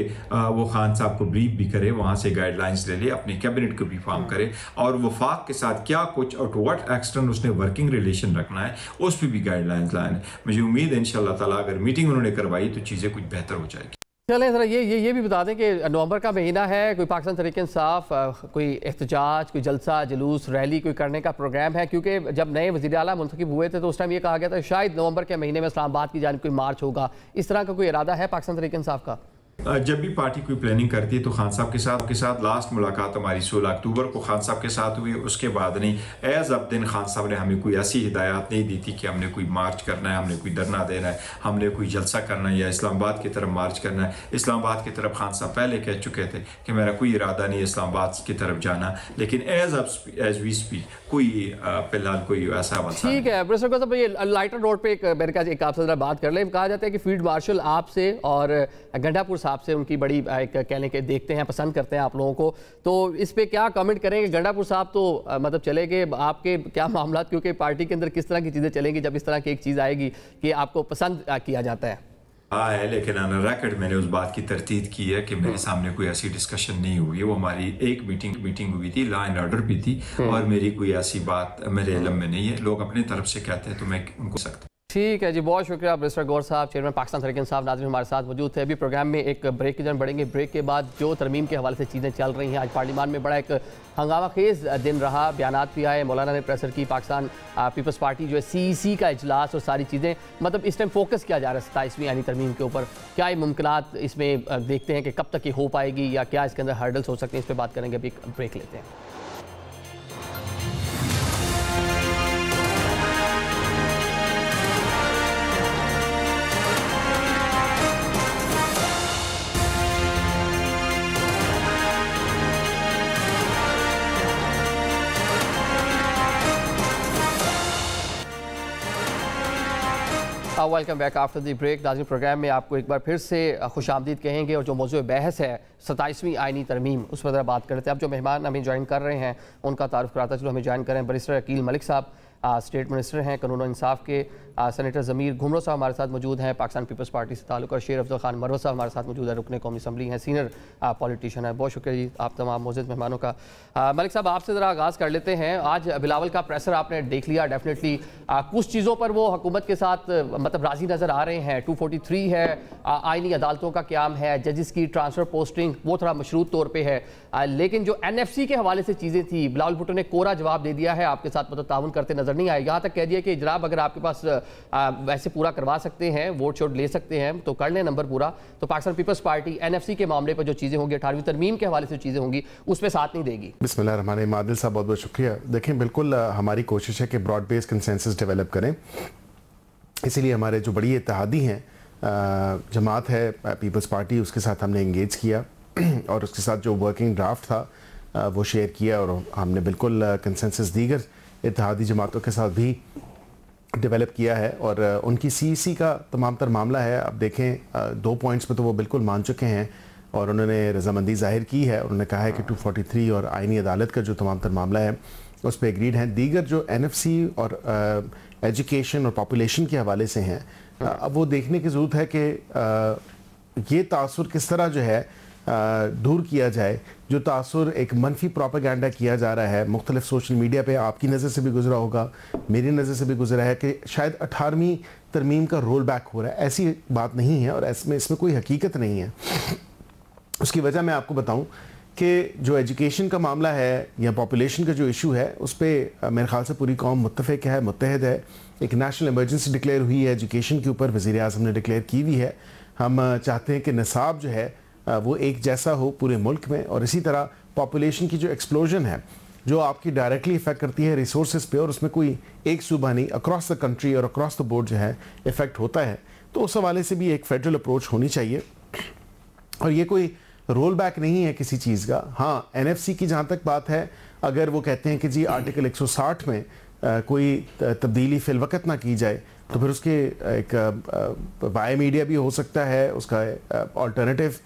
वो खान साहब को ब्रीफ भी करे, वहाँ से गाइडलाइंस ले ले, अपने कैबिनेट को भी फॉर्म करे और वफाक के साथ क्या कुछ और टू व्हाट एक्सटेंट उसने वर्किंग रिलेशन रखना है उस पर भी गाइडलाइंस लाए। मुझे उम्मीद है इंशाल्लाह ताला अगर मीटिंग उन्होंने करवाई तो चीज़ें कुछ बेहतर हो जाएगी। चलें ज़रा ये भी बता दें कि नवंबर का महीना है, कोई पाकिस्तान तहरीक इंसाफ कोई एहतजाज, कोई जलसा जुलूस रैली कोई करने का प्रोग्राम है? क्योंकि जब नए वज़ीर आला मुंतखब हुए थे तो उस टाइम ये कहा गया था शायद नवंबर के महीने में इस्लामाबाद की जानिब कोई मार्च होगा, इस तरह का कोई इरादा है पाकिस्तान तहरीक इंसाफ का? जब भी पार्टी कोई प्लानिंग करती है तो खान साहब के साथ लास्ट मुलाकात हमारी 16 अक्टूबर को खान साहब के साथ हुई। उसके बाद नहीं एज अब दिन खान साहब ने हमें कोई ऐसी हिदायत नहीं दी थी कि हमने कोई मार्च करना है, हमने कोई धरना देना है, हमने कोई जलसा करना है या इस्लामाबाद की तरफ मार्च करना है। इस्लामाबाद की तरफ खान साहब पहले कह चुके थे कि मेरा कोई इरादा नहीं इस्लामाबाद की तरफ जाना, लेकिन एज वी स्पीक कोई फिलहाल कोई ऐसा ठीक है। ये लाइटर रोड पे एक आपसे जरा बात कर लें। कहा जाता है कि फील्ड मार्शल आपसे और गंडापुर साहब से उनकी बड़ी एक कहने के देखते हैं, पसंद करते हैं आप लोगों को, तो इस पे क्या कमेंट करेंगे? गंडापुर साहब तो मतलब चले गए, आपके क्या मामला, क्योंकि पार्टी के अंदर किस तरह की चीज़ें चलेंगी जब इस तरह की एक चीज़ आएगी कि आपको पसंद किया जाता है? हाँ है, लेकिन ऑन रिकॉर्ड मैंने उस बात की तरतीब की है कि मेरे सामने कोई ऐसी डिस्कशन नहीं हुई है। वो हमारी एक मीटिंग हुई थी, लॉ एंड ऑर्डर भी थी और मेरी कोई ऐसी बात मेरे इल्म में नहीं है। लोग अपनी तरफ से कहते हैं तो मैं उनको सकता। ठीक है जी, बहुत शुक्रिया बैरिस्टर गौर साहब, चेयरमैन पाकिस्तान तहरीक इंसाफ। नाज़रीन हमारे साथ मौजूद थे। अभी प्रोग्राम में एक ब्रेक की तरफ बढ़ेंगे। ब्रेक के बाद जो तरमीम के हवाले से चीज़ें चल रही हैं, आज पार्लियामान में बड़ा एक हंगामा खेज़ दिन रहा, बयानात भी आए, मौलाना ने प्रेसर की, पाकिस्तान पीपल्स पार्टी जो है CEC का इजलास और सारी चीज़ें, मतलब इस टाइम फोकस किया जा रहा है 27वीं आईनी तरमीम के ऊपर। क्या ये मुमकिनात इसमें देखते हैं कि कब तक ये हो पाएगी या क्या इसके अंदर हर्डल्स हो सकते हैं, इस पर बात करेंगे। अभी ब्रेक लेते हैं। Welcome back after the break. नाज़रीन प्रोग्राम में आपको एक बार फिर से खुशामदीद कहेंगे और जो मौजूद बहस है 27वीं आईनी तरमीम, उस पर ज़रा बात करते हैं। अब जो मेहमान हमें ज्वाइन कर रहे हैं उनका तारुफ कराता चलो। हमें ज्वाइन करें बैरिस्टर अकील मलिक साहब, स्टेट मिनिस्टर हैं कानून और इंसाफ के। सेनेटर ज़मीर घुमरो साहब हमारे साथ मौजूद हैं, पाकिस्तान पीपल्स पार्टी से ताल्लुक़, और शेर अफजल खान मरवत साहब हमारे साथ मौजूद है, रुकने कौमी असम्बली हैं, सीनियर पॉलिटिशियन है। बहुत शुक्रिया जी आप तमाम मौजूद मेहमानों का। मलिक साहब आपसे ज़रा आगाज़ कर लेते हैं। आज बिलावल का प्रेसर आपने देख लिया, डेफिनेटली कुछ चीज़ों पर वो हुकूमत के साथ मतलब राज़ी नज़र आ रहे हैं। 243 है, आइनी अदालतों का क्याम है, जजेस की ट्रांसफ़र पोस्टिंग वो थोड़ा मशरूत तौर पर है, लेकिन जो NFC के हवाले से चीज़ें थी, बिलावल भुट्टो ने कोरा जवाब दे दिया है, आपके साथ मतलब ताउन करते नजर नहीं आए। यहाँ तक कह दिया कि जनाब अगर आपके पास वैसे पूरा करवा सकते हैं, वोट शोट ले सकते हैं तो कर लें नंबर पूरा, तो पाकिस्तान पीपल्स पार्टी NFC के मामले पर जो चीज़ें होंगी, 18वीं तरमीम के हवाले से चीज़ें होंगी, उस पर साथ नहीं देगी। बिस्मिल्लाहिर्रहमानिर्रहीम। आदिल साहब बहुत बहुत शुक्रिया। देखें बिल्कुल हमारी कोशिश है कि ब्रॉड बेस्ड कंसेंसस डेवलप करें, इसीलिए हमारे जो बड़ी इत्तेहादी हैं जमात है पीपल्स पार्टी, उसके साथ हमने इंगेज किया और उसके साथ जो वर्किंग ड्राफ्ट था वो शेयर किया और हमने बिल्कुल कंसेंसस दीगर इत्तेहादी जमातों के साथ भी डेवलप किया है। और उनकी CEC का तमाम तर मामला है, अब देखें 2 पॉइंट्स पे तो वो बिल्कुल मान चुके हैं और उन्होंने रजामंदी जाहिर की है। उन्होंने कहा है कि 243 और आइनी अदालत का जो तमाम तर मामला है उस पर एग्रीड हैं। दीगर जो NFC और एजुकेशन और पॉपुलेशन के हवाले से हैं, अब वो देखने की ज़रूरत है कि ये तासुर किस तरह जो है दूर किया जाए। जो तासुर एक मनफी प्रोपेगेंडा किया जा रहा है मुख्तलिफ सोशल मीडिया पे, आपकी नज़र से भी गुजरा होगा, मेरी नज़र से भी गुजरा है कि शायद 18वीं तरमीम का रोल बैक हो रहा है। ऐसी बात नहीं है और इसमें कोई हकीकत नहीं है। उसकी वजह मैं आपको बताऊं कि जो एजुकेशन का मामला है या पॉपुलेशन का जो इशू है उस पर मेरे ख्याल से पूरी कौम मुत्तफ़िक है, मुत्तहद है। एक नेशनल इमरजेंसी डिक्लेयर हुई है एजुकेशन के ऊपर, वज़ीर आज़म ने डिक्लेयर की हुई है। हम चाहते हैं कि निसाब जो है वो एक जैसा हो पूरे मुल्क में, और इसी तरह पॉपुलेशन की जो एक्सप्लोजन है जो आपकी डायरेक्टली इफेक्ट करती है रिसोर्सेज पे, और उसमें कोई एक सूबा नहीं, अक्रॉस द कंट्री और अक्रॉस द बोर्ड जो है इफेक्ट होता है, तो उस हवाले से भी एक फेडरल अप्रोच होनी चाहिए। और ये कोई रोल बैक नहीं है किसी चीज़ का। हाँ, NFC की जहाँ तक बात है, अगर वो कहते हैं कि जी आर्टिकल 160 में कोई तब्दीली फिल वक्त ना की जाए तो फिर उसके एक वाई मीडिया भी हो सकता है, उसका अल्टरनेटिव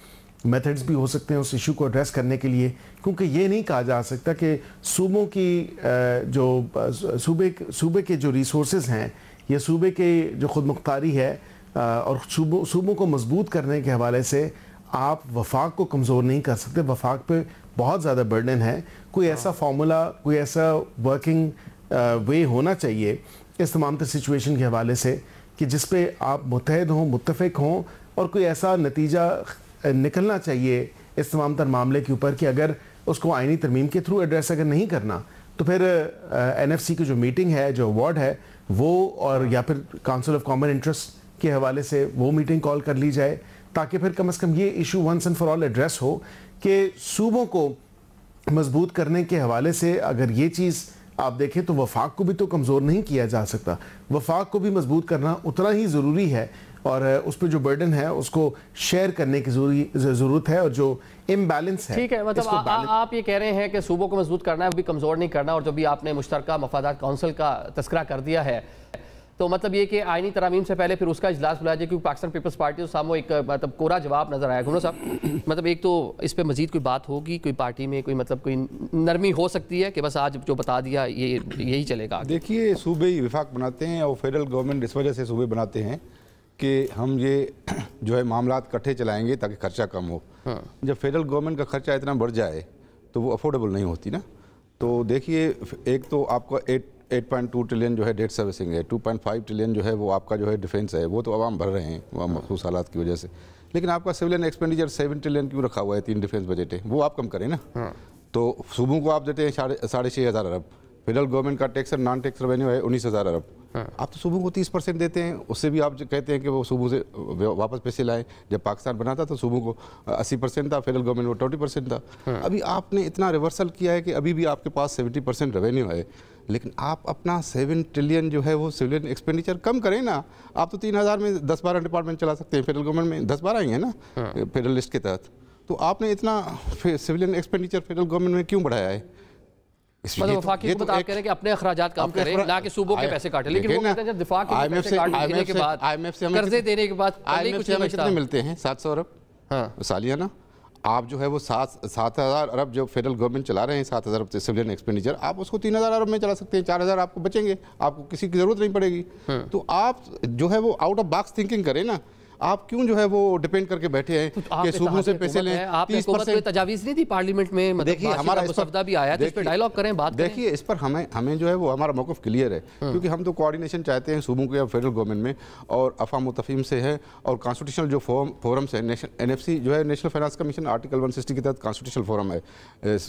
मेथड्स भी हो सकते हैं उस इशू को एड्रेस करने के लिए। क्योंकि ये नहीं कहा जा सकता कि सूबों की जो सूबे के जो रिसोर्सेज हैं या सूबे के जो खुद मुख्तारी है और सूबों को मजबूत करने के हवाले से आप वफाक को कमज़ोर नहीं कर सकते। वफाक पे बहुत ज़्यादा बर्डन है। कोई ऐसा फार्मूला, कोई ऐसा वर्किंग वे होना चाहिए इस तमाम तर सिचुएशन के हवाले से कि जिस पे आप मुत्तहद हों, मुत्तफ़िक हों, और कोई ऐसा नतीजा निकलना चाहिए इस तमाम तर मामले के ऊपर कि अगर उसको आईनी तरमीम के थ्रू एड्रेस अगर नहीं करना तो फिर NFC की जो मीटिंग है, जो अवार्ड है वो, और या फिर काउंसिल ऑफ कॉमन इंटरेस्ट के हवाले से वो मीटिंग कॉल कर ली जाए, ताकि फिर कम से कम ये issue once and for all address हो कि सूबों को मजबूत करने के हवाले से अगर ये चीज़ आप देखें तो वफाक को भी तो कमज़ोर नहीं किया जा सकता, वफाक को भी मजबूत करना उतना ही ज़रूरी है, और उस पर जो बर्डन है उसको शेयर करने की ज़रूरत है, और जो इम्बैलेंस है। ठीक है, मतलब आप ये कह रहे हैं कि सूबों को मजबूत करना है, भी कमज़ोर नहीं करना, और जो भी आपने मुश्तरका मफादात काउंसिल का तस्करा कर दिया है, तो मतलब ये कि आईनी तरामीम से पहले फिर उसका इजलास बुलाया जाए, क्योंकि पाकिस्तान पीपल्स पार्टी के सामने एक मतलब कोरा जवाब नजर आया। घुमरो साहब, मतलब एक तो इस पे मजीद कोई बात होगी, कोई पार्टी में कोई मतलब कोई नरमी हो सकती है कि बस आज जो बता दिया यही चलेगा? देखिए, सूबे ही विफाक बनाते हैं और फेडरल गवर्नमेंट इस वजह से सूबे बनाते हैं कि हम ये जो है मामलात इकट्ठे चलाएंगे ताकि खर्चा कम हो। जब फेडरल गवर्नमेंट का खर्चा इतना बढ़ जाए तो वो अफोर्डेबल नहीं होती ना। तो देखिए, एक तो आपका 8.2 ट्रिलियन जो है डेट सर्विसिंग है, 2.5 ट्रिलियन जो है वो आपका जो है डिफेंस है, वो तो आवाम भर रहे हैं वहाँ मखसूस हालात की वजह से। लेकिन आपका सिविलियन एक्सपेंडिचर 7 ट्रिलियन क्यों रखा हुआ है? 3 डिफेंस बजट है, वो आप कम करें ना। तो सूबों को आप देते हैं 6,500 अरब, फेडरल गवर्नमेंट का टैक्स और नॉन टैक्स रेवेन्यू है 19,000 अरब। आप तो सूबों को 30% देते हैं, उससे भी आप कहते हैं कि वो सूबों से वापस पैसे लाएं। जब पाकिस्तान बना था तो सूबों को 80% था, फेडरल गवर्नमेंट को 20% था। अभी आपने इतना रिवर्सल किया है कि अभी भी आपके पास 70% रेवेन्यू है, लेकिन आप अपना 7 ट्रिलियन जो है वो सिविलियन एक्सपेंडिचर कम करें ना। आप तो 3,000 में 10-12 डिपार्टमेंट चला सकते हैं, फेडरल गवर्नमेंट में 10-12 ही है ना फेडरल लिस्ट के तहत। तो आपने इतना सिविलियन एक्सपेंडिचर फेडरल गवर्नमेंट में क्यों बढ़ाया है? मतलब वफाकी हुकूमत आप कह रहे हैं कि अपने अखराजात कम करें, ना कि सूबों के पैसे काटें। लेकिन वो कहते हैं जब दिफा के पैसे काटने के बाद, कर्जे देने के बाद IMF से हमें कितने मिलते हैं? 700 अरब सालियाना। आप जो है वो 7,000 अरब जो फेडरल गवर्नमेंट चला रहे हैं, 7,000 अरब सिविलियन एक्सपेंडिचर, आप उसको 3,000 अरब में चला सकते हैं। 4,000 आपको बचेंगे, आपको किसी की जरूरत नहीं पड़ेगी। तो आप जो है वो आउट ऑफ बॉक्स थिंकिंग करें ना। आप क्यों जो है वो डिपेंड करके बैठे हैं कि सूबों से पैसे लें? 30% तजावीज़ नहीं थी पार्लियामेंट में, देखिए हमारा मसवदा भी आया, तो इस पर डायलॉग करें, बात करें। देखिए, इस पर हमें जो है वो हमारा मौक़िफ़ क्लियर है, क्योंकि हम तो कोऑर्डिनेशन चाहते हैं सूबों के या फेडरल गवर्नमेंट में, और अफ़ाम मुतफ़ीम से है, और कॉन्स्टिट्यूशनल जो फोरम्स है, NFC जो है नेशनल फाइनेंस कमीशन आर्टिकल 160 के तहत कॉन्स्टिट्यूशनल फोरम है,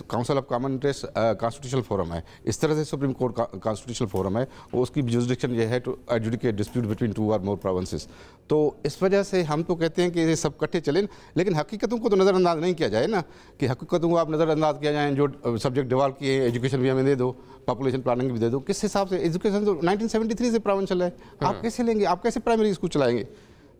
council of common interest constitutional forum है, इस तरह से सुप्रीम कोर्ट कॉन्स्टिट्यूशनल फोरम है, उसकी जुरिसडिक्शन ये है टू एडजुडिकेट डिस्प्यूट बिटवीन 2 और मोर प्रोविंसेस। तो इस वजह से हम तो कहते हैं कि ये सब इकट्ठे चलें, लेकिन हकीकतों को तो नज़रअंदाज नहीं किया जाए ना, कि हकीकतों को आप नज़रअंदाज किया जाए। जो सब्जेक्ट डिवॉल्व किए हैं, एजुकेशन भी हमें दे दो, पॉपुलेशन प्लानिंग भी दे दो। किस हिसाब से? एजुकेशन तो 1973 से प्रोविंशियल है, आप कैसे लेंगे? आप कैसे प्राइमरी स्कूल चलाएंगे?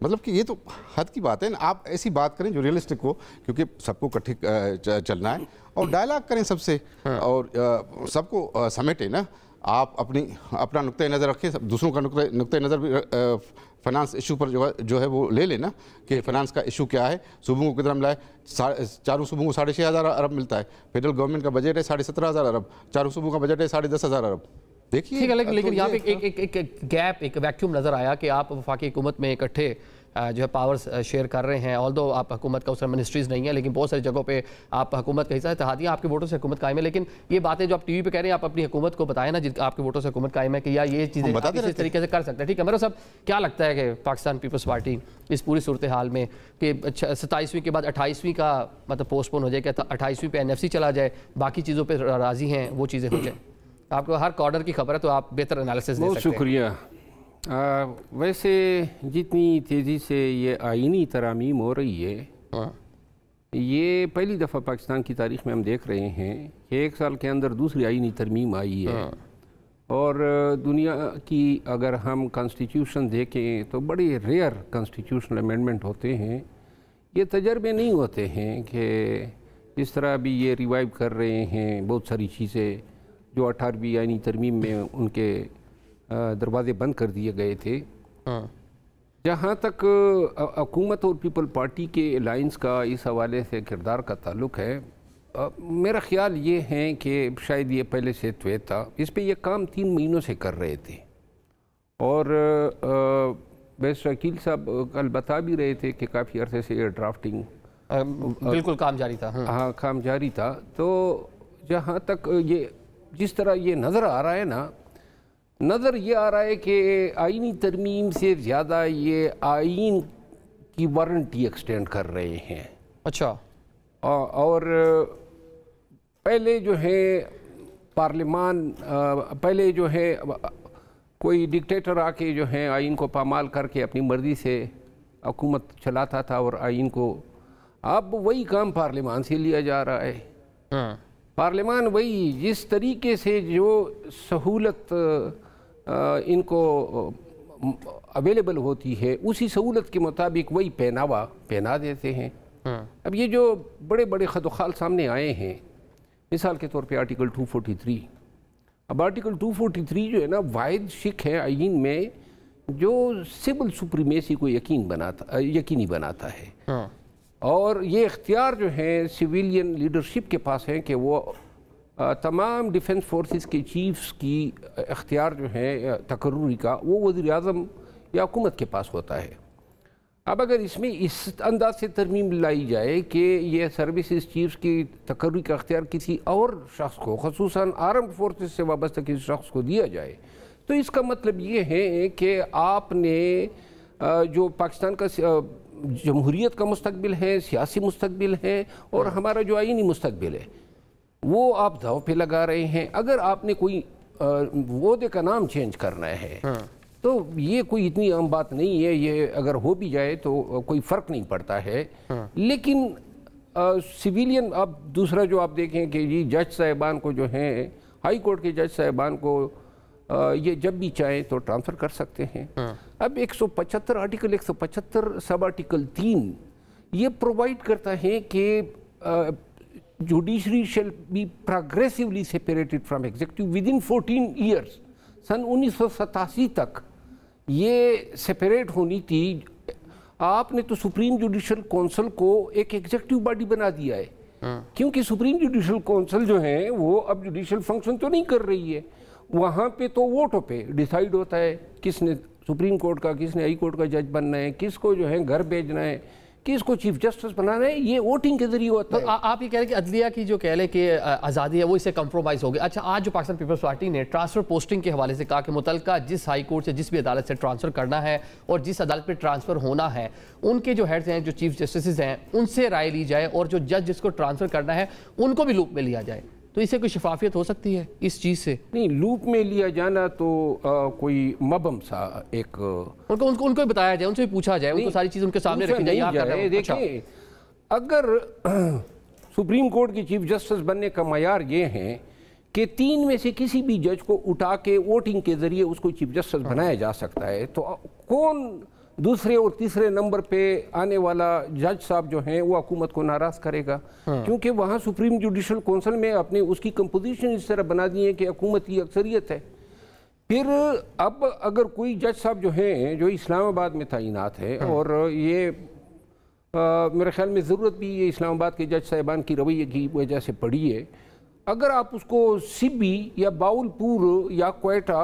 मतलब कि ये तो हद की बात है ना। आप ऐसी बात करें जो रियलिस्टिक हो, क्योंकि सबको इकट्ठे चलना है, और डायलॉग करें सबसे, और सबको समेटे ना। आप अपना नुक्ते नज़र रखें, दूसरों का नुक्ते नज़र भी फाइनेंस इशू पर जो है वो ले लेना कि फाइनेंस का इशू क्या है, सूबों को कितना मिला है। चारों सूबों को 6,500 अरब मिलता है, फेडरल गवर्नमेंट का बजट है 17,500 अरब, चारों सूबों का बजट है 10,500 अरब। देखिए, ठीक है, लेकिन यहाँ पे एक गैप, एक वैक्यूम नज़र आया कि आप वफाकी हुकूमत में इकट्ठे जो है पावर्स शेयर कर रहे हैं। ऑल्दो आप हुकूमत का, उसमें मिनिस्ट्रीज़ नहीं है, लेकिन बहुत सारी जगहों पे आप हुकूमत का हिस्सा है, इत्तेहादिया आपके वोटों से हुकूमत कायम है। लेकिन ये बातें जो आप टीवी पे कह रहे हैं, आप अपनी हुकूमत को बताएं ना, आपके वोटों से हुकूमत कायम है, कि या ये चीज़ें इस तरीके से कर सकते हैं। ठीक है, मेरा साहब, क्या लगता है कि पाकिस्तान पीपल्स पार्टी इस पूरी सूरत हाल में कि 27वीं के बाद 28वीं का मतलब पोस्टपोन हो जाए, क्या 28वीं पे NFC चला जाए, बाकी चीज़ों पर राज़ी हैं, वो चीज़ें हो जाए? आपको हर कॉर्नर की खबर है, तो आप बेहतर एनालिसिस दे सकते हैं। बहुत शुक्रिया। वैसे जितनी तेज़ी से ये आईनी तरामीम हो रही है, ये पहली दफ़ा पाकिस्तान की तारीख़ में हम देख रहे हैं कि 1 साल के अंदर दूसरी आईनी तरमीम आई है। और दुनिया की अगर हम कॉन्स्टिट्यूशन देखें तो बड़े रेयर कॉन्स्टिट्यूशनल अमेंडमेंट होते हैं, ये तजर्बे नहीं होते हैं कि इस तरह भी ये रिवाइव कर रहे हैं बहुत सारी चीज़ें जो 18वीं आईनी तरमीम में उनके दरवाजे बंद कर दिए गए थे। जहाँ तक हुकूमत और पीपल पार्टी के अलायंस का इस हवाले से किरदार का ताल्लुक़ है, मेरा ख्याल ये है कि शायद ये पहले से तय था। इस पे ये काम 3 महीनों से कर रहे थे, और बैरिस्टर अकील साहब कल बता भी रहे थे कि काफ़ी अरसे से ये ड्राफ्टिंग बिल्कुल काम जारी था। हाँ, काम जारी था। तो जहाँ तक ये जिस तरह ये नज़र आ रहा है ना, नज़र ये आ रहा है कि आईनी तरमीम से ज़्यादा ये आइन की वारंटी एक्सटेंड कर रहे हैं। अच्छा। और पहले जो है पार्लियामान, पहले जो है कोई डिक्टेटर आके जो है आइन को पामाल करके अपनी मर्ज़ी से हुकूमत चलाता था, और आइन को अब वही काम पार्लियामान से लिया जा रहा है। पार्लियामान वही जिस तरीके से जो सहूलत इनको अवेलेबल होती है उसी सहूलत के मुताबिक वही पहना देते हैं। अब ये जो बड़े बड़े खदोखाल सामने आए हैं, मिसाल के तौर पे आर्टिकल 243, अब आर्टिकल 243 जो है ना वाहिद शिक है आइन में जो सिविल सुप्रीमेसी को यकीनी बनाता है। और ये इख्तियार जो है सिविलियन लीडरशिप के पास है कि वो तमाम डिफेंस फोर्सेस के चीफ्स की इख्तियार जो है तकर्रुरी का वो वज़ीर आज़म या हुकूमत के पास होता है। अब अगर इसमें इस अंदाज से तरमीम लाई जाए कि ये सर्विसेज चीफ्स की तकर्रुरी का इख्तियार किसी और शख्स को, ख़ुसूसन आर्म्ड फोर्सेस से वाबस्ता किसी शख्स को दिया जाए, तो इसका मतलब ये है कि आपने जो पाकिस्तान का जमहूरियत का मुस्तकबिल है, सियासी मुस्तकबिल है और हमारा जो आईनी मुस्तकबिल है, वो आप दाव पे लगा रहे हैं। अगर आपने कोई वोदे का नाम चेंज करना है तो ये कोई इतनी आम बात नहीं है, ये अगर हो भी जाए तो कोई फ़र्क नहीं पड़ता है। लेकिन सिविलियन, अब दूसरा जो आप देखें कि ये जज साहिबान को जो हैं, हाई कोर्ट के जज साहिबान को ये जब भी चाहें तो ट्रांसफ़र कर सकते हैं। अब 175 आर्टिकल 175 सब आर्टिकल 3 ये प्रोवाइड करता है कि judiciary shall be progressively separated from executive within 14 years. सन 1987 तक ये सेपरेट होनी थी। आपने तो सुप्रीम जुडिशल काउंसिल को एक एग्जीक्यूटिव बॉडी बना दिया है, क्योंकि सुप्रीम जुडिशल काउंसिल जो है वो अब जुडिशल फंक्शन तो नहीं कर रही है। वहाँ पे तो वोटों पे डिसाइड होता है किसने सुप्रीम कोर्ट का, किसने हाई कोर्ट का जज बनना है, किसको जो है घर भेजना है, किसको चीफ जस्टिस बनाना है, ये वोटिंग के जरिए होता है। आप ये कह रहे हैं कि अदलिया की जो कह लें कि आज़ादी है वो इससे कंप्रोमाइज़ हो गई। अच्छा, आज जो पाकिस्तान पीपल्स पार्टी ने ट्रांसफ़र पोस्टिंग के हवाले से कहा कि मुतल्लिका जिस हाई कोर्ट से जिस भी अदालत से ट्रांसफ़र करना है और जिस अदालत पर ट्रांसफ़र होना है उनके जो हेड्स हैं, जो चीफ जस्टिस हैं, उनसे राय ली जाए और जो जज जिसको ट्रांसफ़र करना है उनको भी लूप में लिया जाए। तो इससे कोई शफाफियत हो सकती है इस चीज़ से? नहीं, लूप में लिया जाना तो कोई मबम सा एक उनको भी बताया जाए, उनसे भी पूछा जाए, उनको सारी चीज़ उनके सामने रखी जाए। देखिए, अगर सुप्रीम कोर्ट की चीफ जस्टिस बनने का मयार ये है कि 3 में से किसी भी जज को उठा के वोटिंग के जरिए उसको चीफ जस्टिस बनाया जा सकता है, तो कौन दूसरे और तीसरे नंबर पे आने वाला जज साहब जो हैं वो हुकूमत को नाराज़ करेगा? क्योंकि वहाँ सुप्रीम जुडिशल काउंसिल में अपने उसकी कंपोजिशन इस तरह बना दी है कि हुकूमत की अक्सरियत है। फिर अब अगर कोई जज साहब जो हैं जो इस्लामाबाद में तैनात है, और ये मेरे ख्याल में ज़रूरत भी ये इस्लामाबाद के जज साहिबान की रवैये की वजह से पड़ी है, अगर आप उसको सिबी या बाउलपुर या क्वेटा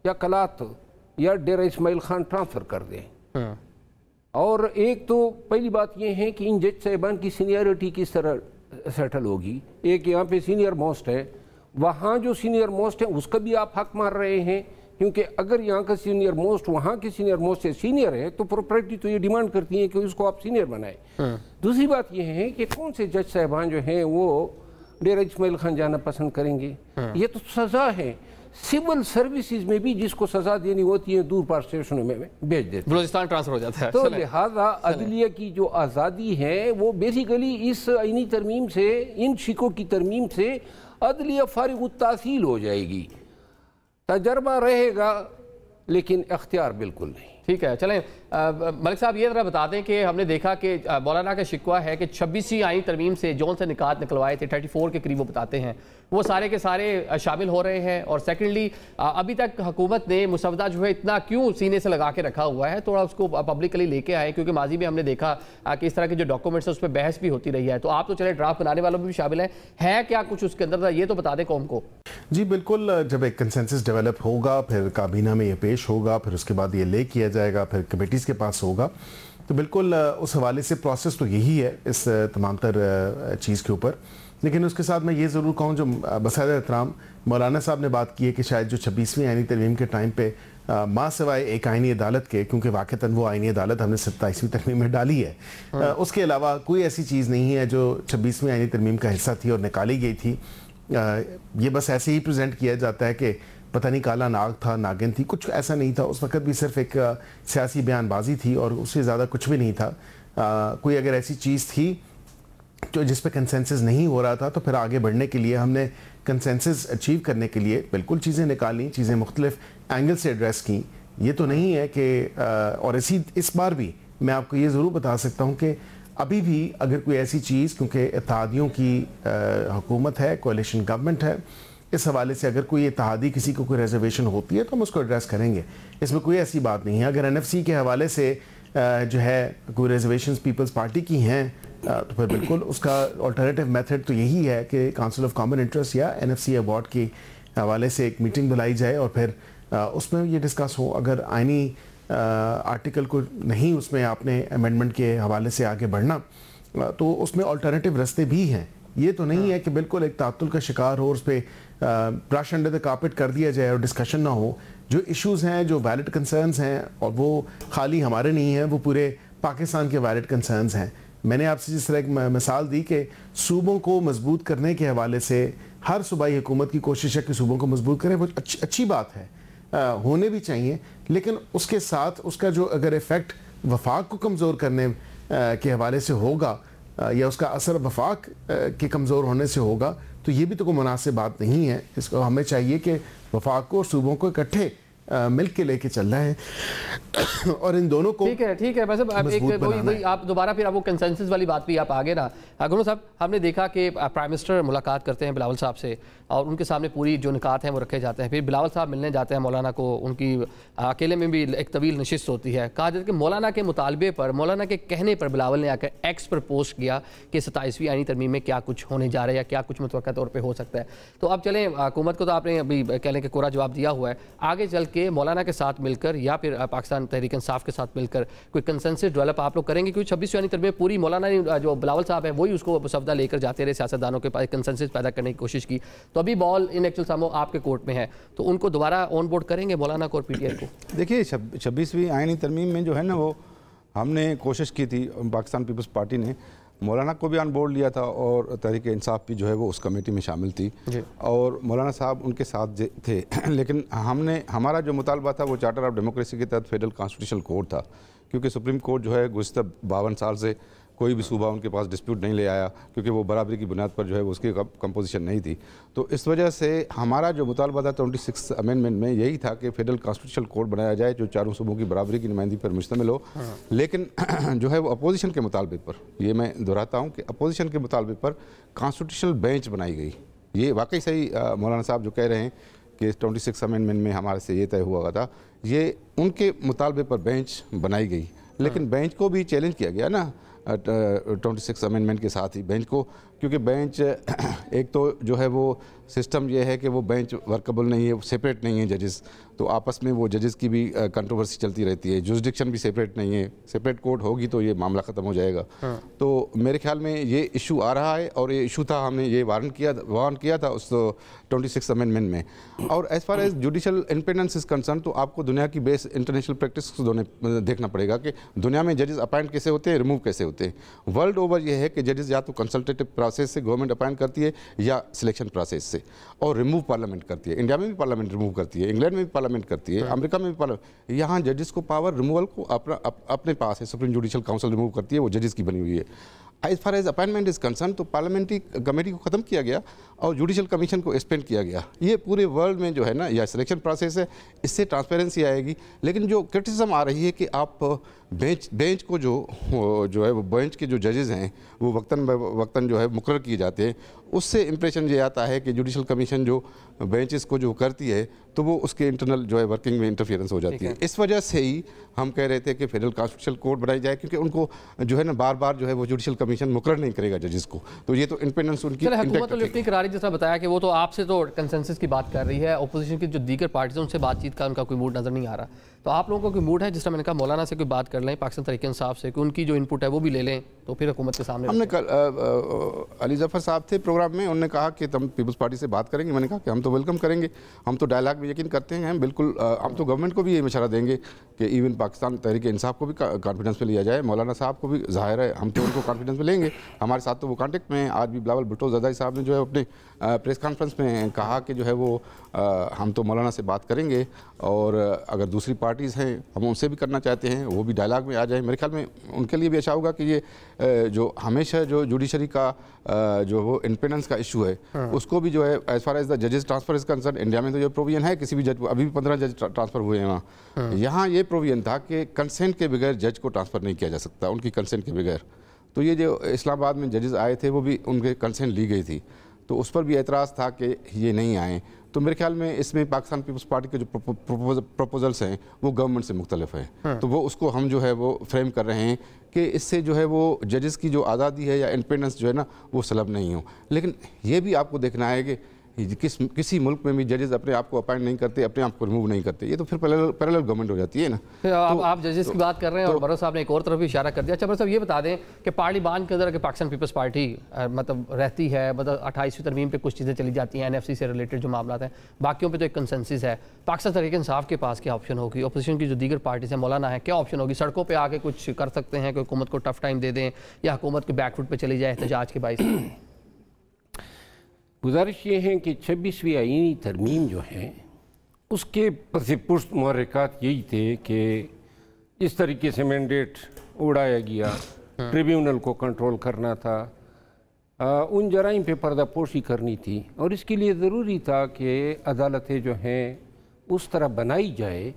या कलात या डेरा इस्माइल खान ट्रांसफ़र कर दें, और एक तो पहली बात यह है कि इन जज साहिबान की सीनियरिटी किस तरह सेटल होगी। एक यहाँ पे सीनियर मोस्ट है, वहाँ जो सीनियर मोस्ट है उसका भी आप हक मार रहे हैं, क्योंकि अगर यहाँ का सीनियर मोस्ट वहाँ के सीनियर मोस्ट से सीनियर है तो प्रॉपर्टी तो ये डिमांड करती है कि उसको आप सीनियर बनाए। दूसरी बात यह है कि कौन से जज साहिबान जो हैं वो डेरा इस्माइल खान जाना पसंद करेंगे? ये तो सज़ा है। सिविल सर्विसेज में भी जिसको सजा देनी होती है दूर पार स्टेशनों में भेज देते, बलूचिस्तान ट्रांसफर हो जाता है। तो लिहाजा अदलिया की जो आज़ादी है वो बेसिकली इस आईनी तरमीम से, इन शिकों की तरमीम से अदलिया फारिग तासील हो जाएगी। तजर्बा रहेगा लेकिन अख्तियार बिल्कुल नहीं। ठीक है, चलें मलिक साहब ये ज़रा बता दें कि हमने देखा कि मौलाना का शिकवा है कि 26वीं आईनी तरमीम से जौन से निकात निकलवाए थे 34 के करीब वो बताते हैं वो सारे के सारे शामिल हो रहे हैं। और सेकेंडली अभी तक हुकूमत ने मुसवदा जो है इतना क्यों सीने से लगा के रखा हुआ है, थोड़ा उसको पब्लिकली लेके आए, क्योंकि माजी में हमने देखा कि इस तरह के जो डॉक्यूमेंट्स है उस पर बहस भी होती रही है। तो आप तो चले ड्राफ्ट बनाने वालों में भी शामिल हैं, है क्या कुछ उसके अंदर, ये तो बता दें कौम को। जी बिल्कुल, जब एक कंसेंसस डेवलप होगा फिर काबीना में ये पेश होगा, फिर उसके बाद ये ले किया जाएगा, फिर कमेटीज़ के पास होगा। तो बिल्कुल उस हवाले से प्रोसेस तो यही है इस तमाम तर चीज़ के ऊपर। लेकिन उसके साथ मैं ये ज़रूर कहूँ, जो बसादा एहतराम मौलाना साहब ने बात की है कि शायद जो 26वीं आईनी तरमीम के टाइम पे माँ सिवाय एक आईनी अदालत के, क्योंकि वाक़तन वो आईनी अदालत हमने 27वीं तरमीम में डाली है, उसके अलावा कोई ऐसी चीज़ नहीं है जो 26वीं आईनी तरमीम का हिस्सा थी और निकाली गई थी। ये बस ऐसे ही प्रेजेंट किया जाता है कि पता नहीं काला नाग था, नागिन थी, कुछ ऐसा नहीं था। उस वक़्त भी सिर्फ एक सियासी बयानबाजी थी और उससे ज़्यादा कुछ भी नहीं था। कोई अगर ऐसी चीज़ थी जो जिस पे कंसेंसस नहीं हो रहा था, तो फिर आगे बढ़ने के लिए हमने कंसेंसस अचीव करने के लिए बिल्कुल चीज़ें निकाली, चीज़ें मुख्तलिफ एंगल से एड्रेस की। ये तो नहीं है कि और इस बार भी मैं आपको ये ज़रूर बता सकता हूँ कि अभी भी अगर कोई ऐसी चीज़, क्योंकि इत्तेहादियों की हुकूमत है, कोalition गवर्नमेंट है, इस हवाले से अगर कोई इत्तेहादी किसी को कोई रिजर्वेशन होती है तो हम उसको एड्रेस करेंगे, इसमें कोई ऐसी बात नहीं है। अगर NFC के हवाले से जो है कोई रिजर्वेशन पीपल्स पार्टी की हैं तो फिर बिल्कुल उसका अल्टरनेटिव मेथड तो यही है कि काउंसिल ऑफ कॉमन इंटरेस्ट या NFC अवार्ड के हवाले से एक मीटिंग बुलाई जाए और फिर उसमें ये डिस्कस हो। अगर आईनी आर्टिकल को नहीं उसमें आपने अमेंडमेंट के हवाले से आगे बढ़ना, तो उसमें अल्टरनेटिव रास्ते भी हैं। ये तो नहीं है कि बिल्कुल एक तातुल का शिकार हो और उस पर ब्रश अंडर द कार्पेट कर दिया जाए और डिस्कशन ना हो। जो इश्यूज़ हैं, जो वैलिड कंसर्न्स हैं, और वो खाली हमारे नहीं हैं, वो पूरे पाकिस्तान के वैलिड कंसर्न्स हैं। मैंने आपसे जिस तरह एक मिसाल दी कि सूबों को मजबूत करने के हवाले से हर सूबाई हुकूमत की कोशिश है कि सूबों को मजबूत करें, वो अच्छी बात है, होने भी चाहिए। लेकिन उसके साथ उसका जो अगर इफ़ेक्ट वफाक को कमज़ोर करने के हवाले से होगा या उसका असर वफाक के कमज़ोर होने से होगा, तो ये भी तो कोई मुनासिब बात नहीं है। इसको हमें चाहिए कि वफाक को और सूबों को इकट्ठे मिल के लेके चल रहे हैं और इन दोनों को ठीक है। वैसे वही आप दोबारा फिर आप वो कंसेंसस वाली बात भी आप आगे ना गुरु साहब, हमने देखा कि प्राइम मिनिस्टर मुलाकात करते हैं बिलावल साहब से और उनके सामने पूरी जो निकात हैं वो रखे जाते हैं। फिर बिलावल साहब मिलने जाते हैं मौलाना को, उनकी अकेले में भी एक तवील नशिस्त होती है। कहा जाता है कि मौलाना के मुतालबे पर, मौलाना के कहने पर बिलावल ने आकर एक्स पर पोस्ट किया कि 27वीं आईनी तरमीम में क्या कुछ होने जा रहा है या क्या कुछ मुतवक्का तौर पर हो सकता है। तो अब चलें, हुकूमत को तो आपने अभी कह लें कि कोरा जवाब दिया हुआ है, आगे चल के मौलाना के साथ मिलकर या फिर पाकिस्तान तहरीक इंसाफ के साथ मिलकर कोई कंसेंसस डेवलप आप लोग करेंगे? क्योंकि 26वीं आईनी तरमीम पूरी मौलाना ने, जो बिलावल साहब है, वही उसको मुसवदा लेकर जाते रहे, सियासतदानों के पास कंसेंसस पैदा करने की कोशिश की। तो अभी बॉल इन एक्चुअल सामो आपके कोर्ट में है, तो उनको दोबारा ऑन बोर्ड करेंगे मौलाना को और PTI को? देखिए, 26वीं आईनी तरमीम में जो है ना, वो हमने कोशिश की थी, पाकिस्तान पीपल्स पार्टी ने मौलाना को भी ऑन बोर्ड लिया था और तहरीक इंसाफ भी जो है वो उस कमेटी में शामिल थी और मौलाना साहब उनके साथ थे। लेकिन हमारा जो मुतालबा था वो चार्टर ऑफ डेमोक्रेसी के तहत फेडरल कॉन्स्टिट्यूशनल कोर्ट था, क्योंकि सुप्रीम कोर्ट जो है गुज़िश्ता 52 साल से कोई भी सूबा उनके पास डिस्प्यूट नहीं ले आया, क्योंकि वो बराबरी की बुनियाद पर जो है उसकी कंपोजिशन नहीं थी। तो इस वजह से हमारा जो मुतालबा था 26 अमेंडमेंट में यही था कि फेडरल कॉन्स्टिट्यूशनल कोर्ट बनाया जाए जो चारों सूबों की बराबरी की नुमाइंदगी पर मुश्तमिल हो। लेकिन जो है वो अपोजिशन के मुतालबे पर, ये मैं दोहराता हूँ कि अपोजिशन के मुतालबे पर कॉन्स्टिट्यूशनल बेंच बनाई गई। ये वाकई सही मौलाना साहब जो कह रहे हैं कि 26 अमेंडमेंट में हमारे से ये तय हुआ था, ये उनके मुतालबे पर बेंच बनाई गई। लेकिन बेंच को भी चैलेंज किया गया ना 26 अमेंडमेंट के साथ ही बेंच को, क्योंकि बेंच एक तो जो है वो सिस्टम ये है कि वो बेंच वर्केबल नहीं है, सेपरेट नहीं है जजेस, तो आपस में वो जजेस की भी कंट्रोवर्सी चलती रहती है। जुरिसडिक्शन भी सेपरेट नहीं है, सेपरेट कोर्ट होगी तो ये मामला ख़त्म हो जाएगा। तो मेरे ख्याल में ये इशू आ रहा है और ये इशू था, हमने ये वार्न किया था उस 26 अमेंडमेंट में। और as far as judicial independence is concern, तो आपको दुनिया की बेस इंटरनेशनल प्रैक्टिस को देखना पड़ेगा कि दुनिया में जजेस अपॉइंट कैसे होते हैं, रिमूव कैसे होते हैं। वर्ल्ड ओवर ये है कि जजेस या तो कंसल्टेटिव प्रोसेस से गवर्नमेंट अपॉइंट करती है या सिलेक्शन प्रोसेस से, और रिमूव पार्लियामेंट करती है। इंडिया में भी पार्लियामेंट रिमूव करती है, इंग्लैंड में भी पार्लियामेंट करती है, अमेरिका में भी पार्लियामेंट। यहाँ जजेस को पावर रिमूवल को अपने पास है, सुप्रीम जुडिशल काउंसिल रिमूव करती है, वो जजेस की बनी हुई है। As far as appointment is concern, तो पार्लियामेंट्री कमेटी को ख़त्म किया गया और जुडिशल कमीशन को एक्सपेंड किया गया। ये पूरे वर्ल्ड में जो है ना, यह सिलेक्शन प्रोसेस है, इससे ट्रांसपेरेंसी आएगी। लेकिन जो क्रिटिसिज्म आ रही है कि आप बेंच को जो है वो बेंच के जो जजेस हैं वो वक्तन जो है मुकर्रर किए जाते हैं, उससे इम्प्रेशन ये आता है कि जुडिशल कमीशन जो बेंचेस को जो करती है तो वो उसके इंटरनल जो है वर्किंग में इंटरफियरेंस हो जाती है। इस वजह से ही हम कह रहे थे कि फेडरल कॉन्स्टिट्यूशनल कोर्ट बनाई जाए, क्योंकि उनको जो है ना बार बार जो है वो जुडिशल कमीशन मुकर्रर नहीं करेगा जजेस को, तो ये तो इंडिपेंडेंस उनकी हुकूमत तो लिफ्ट नहीं करा रही, जैसा बताया कि वो तो आपसे तो कंसेंसस की बात कर रही है, अपोजिशन की जो दीगर पार्टीज हैं उनसे बातचीत का उनका कोई मूड नजर नहीं आ रहा। तो आप लोगों का कोई मूड है, जिस तरह मैंने कहा मौलाना से कोई बात कर लें, पाकिस्तान तहरीक इंसाफ से, कि उनकी जो इनपुट है वो भी ले लें, तो फिर हुकूमत के सामने हमने कल अली जफर साहब थे प्रोग्राम में, उन्होंने कहा कि हम पीपल्स पार्टी से बात करेंगे। मैंने कहा कि हम तो वेलकम करेंगे, हम तो डायलॉग में यकीन करते हैं, हम बिल्कुल हम तो गवर्नमेंट को भी ये मशवरा देंगे कि इवन पाकिस्तान तहरीक इंसाफ को भी कॉन्फिडेंस में लिया जाए, मौलाना साहब को भी जाहिर है हम तो उनको कॉन्फिडेंस में लेंगे, हमारे साथ तो वो कॉन्टेक्ट में हैं। आज भी बिलावल भुट्टो ज़रदारी साहब ने जो है अपने प्रेस कॉन्फ्रेंस में कहा कि जो है वो हम तो मौलाना से बात करेंगे, और अगर दूसरी पार्टीज़ हैं हम उनसे भी करना चाहते हैं, वो भी डायलॉग में आ जाए। मेरे ख्याल में उनके लिए भी अच्छा होगा कि ये जो हमेशा जो जुडिशरी का जो वो इंडिपेंडेंस का इशू है उसको भी जो है एज फार एज द जजेस ट्रांसफर इज कंसर्न, इंडिया में तो ये प्रोविजन है किसी भी जज, अभी भी 15 जज ट्रांसफर हुए हैं वहाँ, यहाँ ये प्रोविजन था कि कंसेंट के बगैर जज को ट्रांसफ़र नहीं किया जा सकता, उनकी कंसेंट के बगैर। तो ये जो इस्लामाबाद में जजेस आए थे वो भी उनके कंसेंट ली गई थी, तो उस पर भी एतराज़ था कि ये नहीं आए। तो मेरे ख्याल में इसमें पाकिस्तान पीपल्स पार्टी के जो प्रपोजल्स हैं वो गवर्नमेंट से मुख्तलिफ हैं, तो वो उसको हम जो है वो फ्रेम कर रहे हैं कि इससे जो है वो जजेस की जो आज़ादी है या इंडिपेंडेंस जो है ना वो सलब नहीं हो। लेकिन ये भी आपको देखना है कि किसी मुल्क में भी जजेस अपने आप को अपॉइंट नहीं करते, अपने आप को रिमूव नहीं करते, ये तो फिर पैरेलल गवर्नमेंट हो जाती है ना। आप जजेस की बात कर रहे हैं और बरो साहब ने एक और तरफ भी इशारा कर दिया। अच्छा बरो साहब ये बता दें कि पार्लियामान के अंदर कि पाकिस्तान पीपल्स पार्टी मतलब रहती है, मतलब 28वीं तरमीम पे कुछ चीज़ें चली जाती हैं, NFC से रिलेटेड जो मामला हैं, बाकियों पर तो एक कंसेंसस है। पाकिस्तान तहरीक इंसाफ के पास क्या ऑप्शन होगी, अपोजिशन की जो दीगर पार्टीज हैं, मौलाना है, क्या ऑप्शन होगी? सड़कों पर आके कुछ कर सकते हैं कि हुकूमत को टफ टाइम दे दें, या हुकूमत के बैकफुट पर चली जाए एहतजाज के बाइस? गुजारिश ये है कि 26वीं आईनी तरमीम जो है उसके पुष्ट मुहर्रिकात यही थे कि इस तरीके से मैंडेट उड़ाया गया, ट्रिब्यूनल को कंट्रोल करना था, उन जराइम पे पर्दापोशी करनी थी, और इसके लिए ज़रूरी था कि अदालतें जो हैं उस तरह बनाई जाए।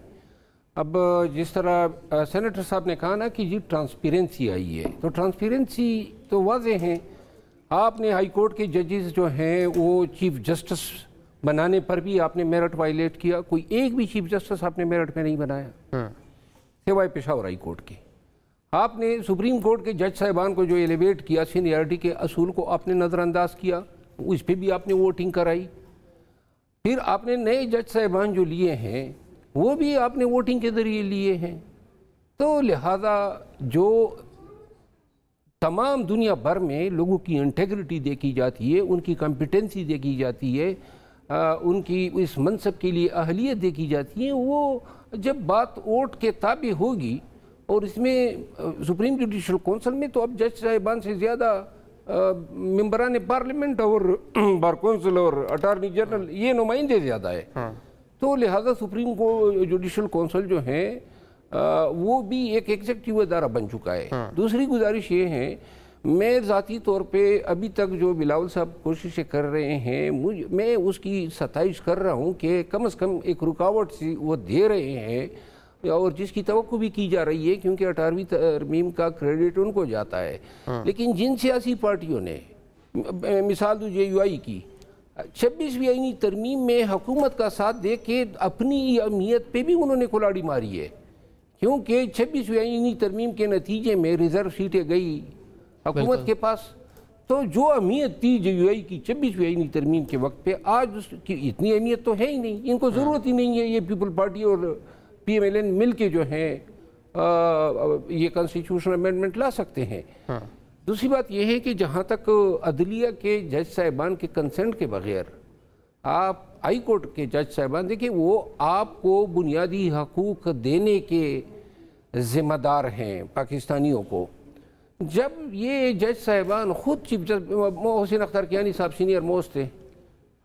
अब जिस तरह सेनेटर साहब ने कहा ना कि जी ट्रांसपेरेंसी आई है, तो ट्रांसपेरेंसी तो वाज़ेह है। आपने हाई कोर्ट के जजेस जो हैं वो चीफ जस्टिस बनाने पर भी आपने मेरिट वायलेट किया, कोई एक भी चीफ जस्टिस आपने मेरिट में नहीं बनाया सिवाय पेशावर हाई कोर्ट के। आपने सुप्रीम कोर्ट के जज साहिबान को जो एलिवेट किया, सीनियरिटी के असूल को आपने नज़रअंदाज किया, उस पर भी आपने वोटिंग कराई। फिर आपने नए जज साहिबान जो लिए हैं वो भी आपने वोटिंग के ज़रिए लिए हैं। तो लिहाजा जो तमाम दुनिया भर में लोगों की इंटेग्रिटी देखी जाती है, उनकी कॉम्पिटेंसी देखी जाती है, उनकी इस मनसब के लिए अहलियत देखी जाती है, वो जब बात वोट के ताबे होगी, और इसमें सुप्रीम जुडिशल कौंसिल में तो अब जज साहिबान से ज़्यादा मेंबरान पार्लियामेंट और बार कौंसिल और अटारनी जनरल ये नुमाइंदे ज़्यादा है। तो लिहाजा सुप्रीम जुडिशल कौंसिल जो है वो भी एक एग्जेक्टिव अदारा बन चुका है। दूसरी गुजारिश ये है, मैं ज़ाती तौर पे अभी तक जो बिलावल साहब कोशिशें कर रहे हैं मैं उसकी सताइश कर रहा हूँ कि कम से कम एक रुकावट सी वो दे रहे हैं, और जिसकी तवक्को भी की जा रही है, क्योंकि 18वीं तरमीम का क्रेडिट उनको जाता है। लेकिन जिन सियासी पार्टियों ने, मिसाल दो JUI की, 26वीं आईनी तरमीम में हुकूमत का साथ दे के अपनी अहमियत पे भी उन्होंने कुल्हाड़ी मारी है, क्योंकि 26वीं आईनी तरमीम के नतीजे में रिजर्व सीटें गई हुकूमत के पास। तो जो अहमियत थी JUI की 26वीं आईनी तरमीम के वक्त पे, आज उसकी इतनी अहमियत तो है ही नहीं, इनको ज़रूरत ही नहीं है। ये पीपल पार्टी और PMLN मिल के जो है ये कॉन्स्टिट्यूशनल अमेंडमेंट ला सकते हैं। दूसरी बात यह है कि जहाँ तक अदलिया के जज साहिबान के कंसेंट के बगैर आप हाई कोर्ट के जज साहिबान देखिए, वो आपको बुनियादी हकूक़ देने के ज़िम्मेदार हैं पाकिस्तानियों को। जब ये जज साहिबान ख़ुद चीफ जस्टिस, मोहसिन अख्तर कियानी साहब सीनियर मोस्ट थे,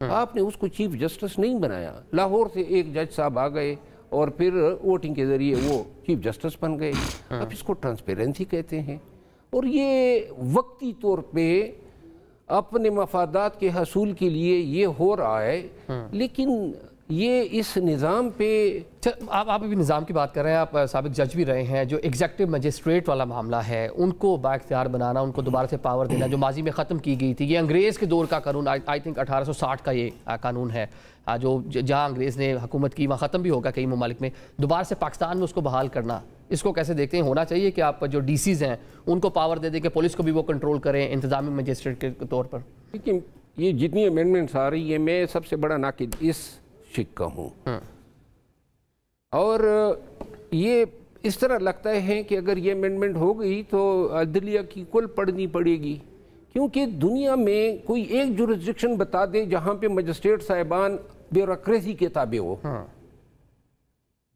आपने उसको चीफ जस्टिस नहीं बनाया। लाहौर से एक जज साहब आ गए और फिर वोटिंग के ज़रिए वो चीफ जस्टिस बन गए। अब इसको ट्रांसपेरेंसी कहते हैं, और ये वक्ती तौर पे अपने मफादात के हसूल के लिए ये हो रहा है। लेकिन ये इस निज़ाम पे आप अभी निज़ाम की बात कर रहे हैं, आप साबिक जज भी रहे हैं। जो एग्जेक्टिव मजिस्ट्रेट वाला मामला है उनको बाख्तियार बनाना, उनको दोबारा से पावर देना जो माजी में ख़त्म की गई थी, ये अंग्रेज़ के दौर का कानून, आई थिंक 1860 का ये कानून है, जो जहाँ अंग्रेज़ ने हुकूमत की वहाँ ख़त्म भी होगा कई ममालिक में, दोबारा से पाकिस्तान में उसको बहाल करना, इसको कैसे देखते हैं? होना चाहिए कि आप जो डीसीज़ हैं उनको पावर दे दें कि पुलिस को भी वो कंट्रोल करें इंतज़ामी मजिस्ट्रेट के तौर पर? लेकिन ये जितनी अमेंडमेंट्स आ रही है, मैं सबसे बड़ा नाकिद इस शिक्का हूँ, और ये इस तरह लगता है कि अगर ये अमेंडमेंट हो गई तो अदलिया की कुल पढ़नी पड़ेगी, क्योंकि दुनिया में कोई एक जुरिस्डिक्शन बता दे जहाँ पे मजिस्ट्रेट साहिबान ब्यूरोक्रेसी के ताबे हो।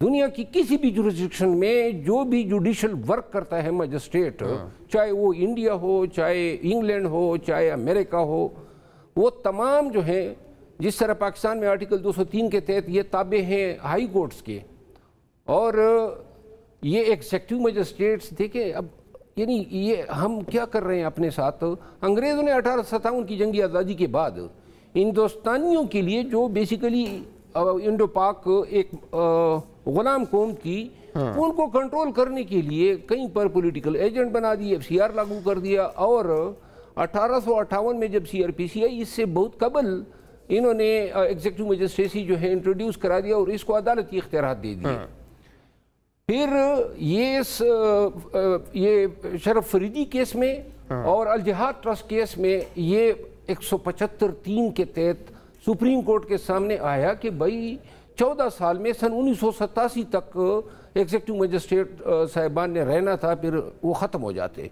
दुनिया की किसी भी जुरिस्डिक्शन में जो भी जुडिशल वर्क करता है मजिस्ट्रेट, चाहे वो इंडिया हो, चाहे इंग्लैंड हो, चाहे अमेरिका हो, वो तमाम जो है, जिस तरह पाकिस्तान में आर्टिकल 203 के तहत ये ताबे हैं हाई कोर्ट्स के, और ये एग्जेक्टिव मजिस्ट्रेट्स देखें। अब यानी ये हम क्या कर रहे हैं अपने साथ? अंग्रेज़ों ने 1857 की जंगी आज़ादी के बाद हिंदुस्तानियों के लिए जो बेसिकली इंडो पाक एक गुलाम कौम थी, उनको कंट्रोल करने के लिए कहीं पर पॉलिटिकल एजेंट बना दिए, FCR लागू कर दिया, और 1858 में जब CRPC आई, इससे बहुत कबल इन्होंने एग्जेक्टिव मजिस्ट्रेसी जो है इंट्रोड्यूस करा दिया और इसको अदालती इख्तियारात दे दिए। फिर ये शरफ फरीदी केस में और अल जिहाद ट्रस्ट केस में ये 175(3) के तहत सुप्रीम कोर्ट के सामने आया कि भाई 14 साल में सन 1987 तक एग्जेक्टिव मजिस्ट्रेट साहिबान ने रहना था, फिर वो ख़त्म हो जाते।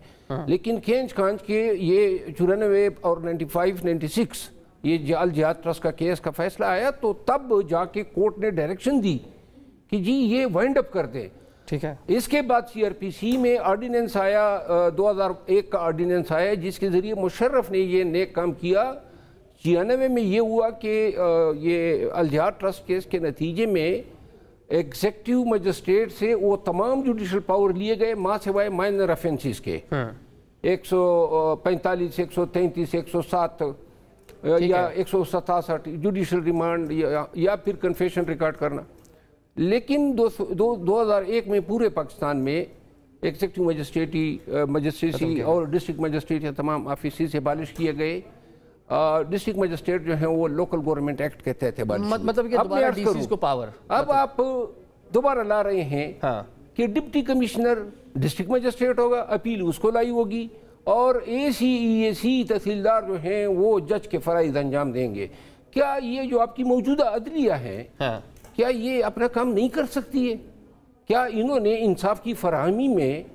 लेकिन खींच खांच के ये 94 और 95, 96 ये अल जिहाद ट्रस्ट का केस का फैसला आया, तो तब जाके कोर्ट ने डायरेक्शन दी कि जी ये वाइंड अप कर दे। ठीक है। इसके बाद CRPC में ऑर्डिनेंस आया, 2001 का ऑर्डिनेंस आया, जिसके ज़रिए मुशर्रफ ने ये नेक काम किया। 96 में ये हुआ कि ये अल जिहाद ट्रस्ट केस के नतीजे में एग्जेक्टिव मजिस्ट्रेट से वो तमाम जुडिशल पावर लिए गए, माँ सिवाय माइनर ऑफेंसेस के, 145, 133, 107 या 167 जुडिशल रिमांड या फिर कन्फेशन रिकॉर्ड करना। लेकिन 2001 में पूरे पाकिस्तान में एग्जेक्टिव मजिस्ट्रेसी और डिस्ट्रिक्ट मजिस्ट्रेट या तमाम ऑफिस से बालिश किए गए। डिस्ट्रिक्ट मजिस्ट्रेट जो है वो लोकल गवर्नमेंट एक्ट के तहत है बालिश। मतलब कि दोबारा डीसीज को पावर अब आप दोबारा ला रहे हैं कि डिप्टी कमिश्नर डिस्ट्रिक्ट मजिस्ट्रेट होगा, अपील उसको लाई होगी, और ACEAC तहसीलदार जो हैं वो जज के फराइज अंजाम देंगे। क्या ये जो आपकी मौजूदा अदलिया है, क्या ये अपना काम नहीं कर सकती है? क्या इन्होंने इंसाफ की फराहमी में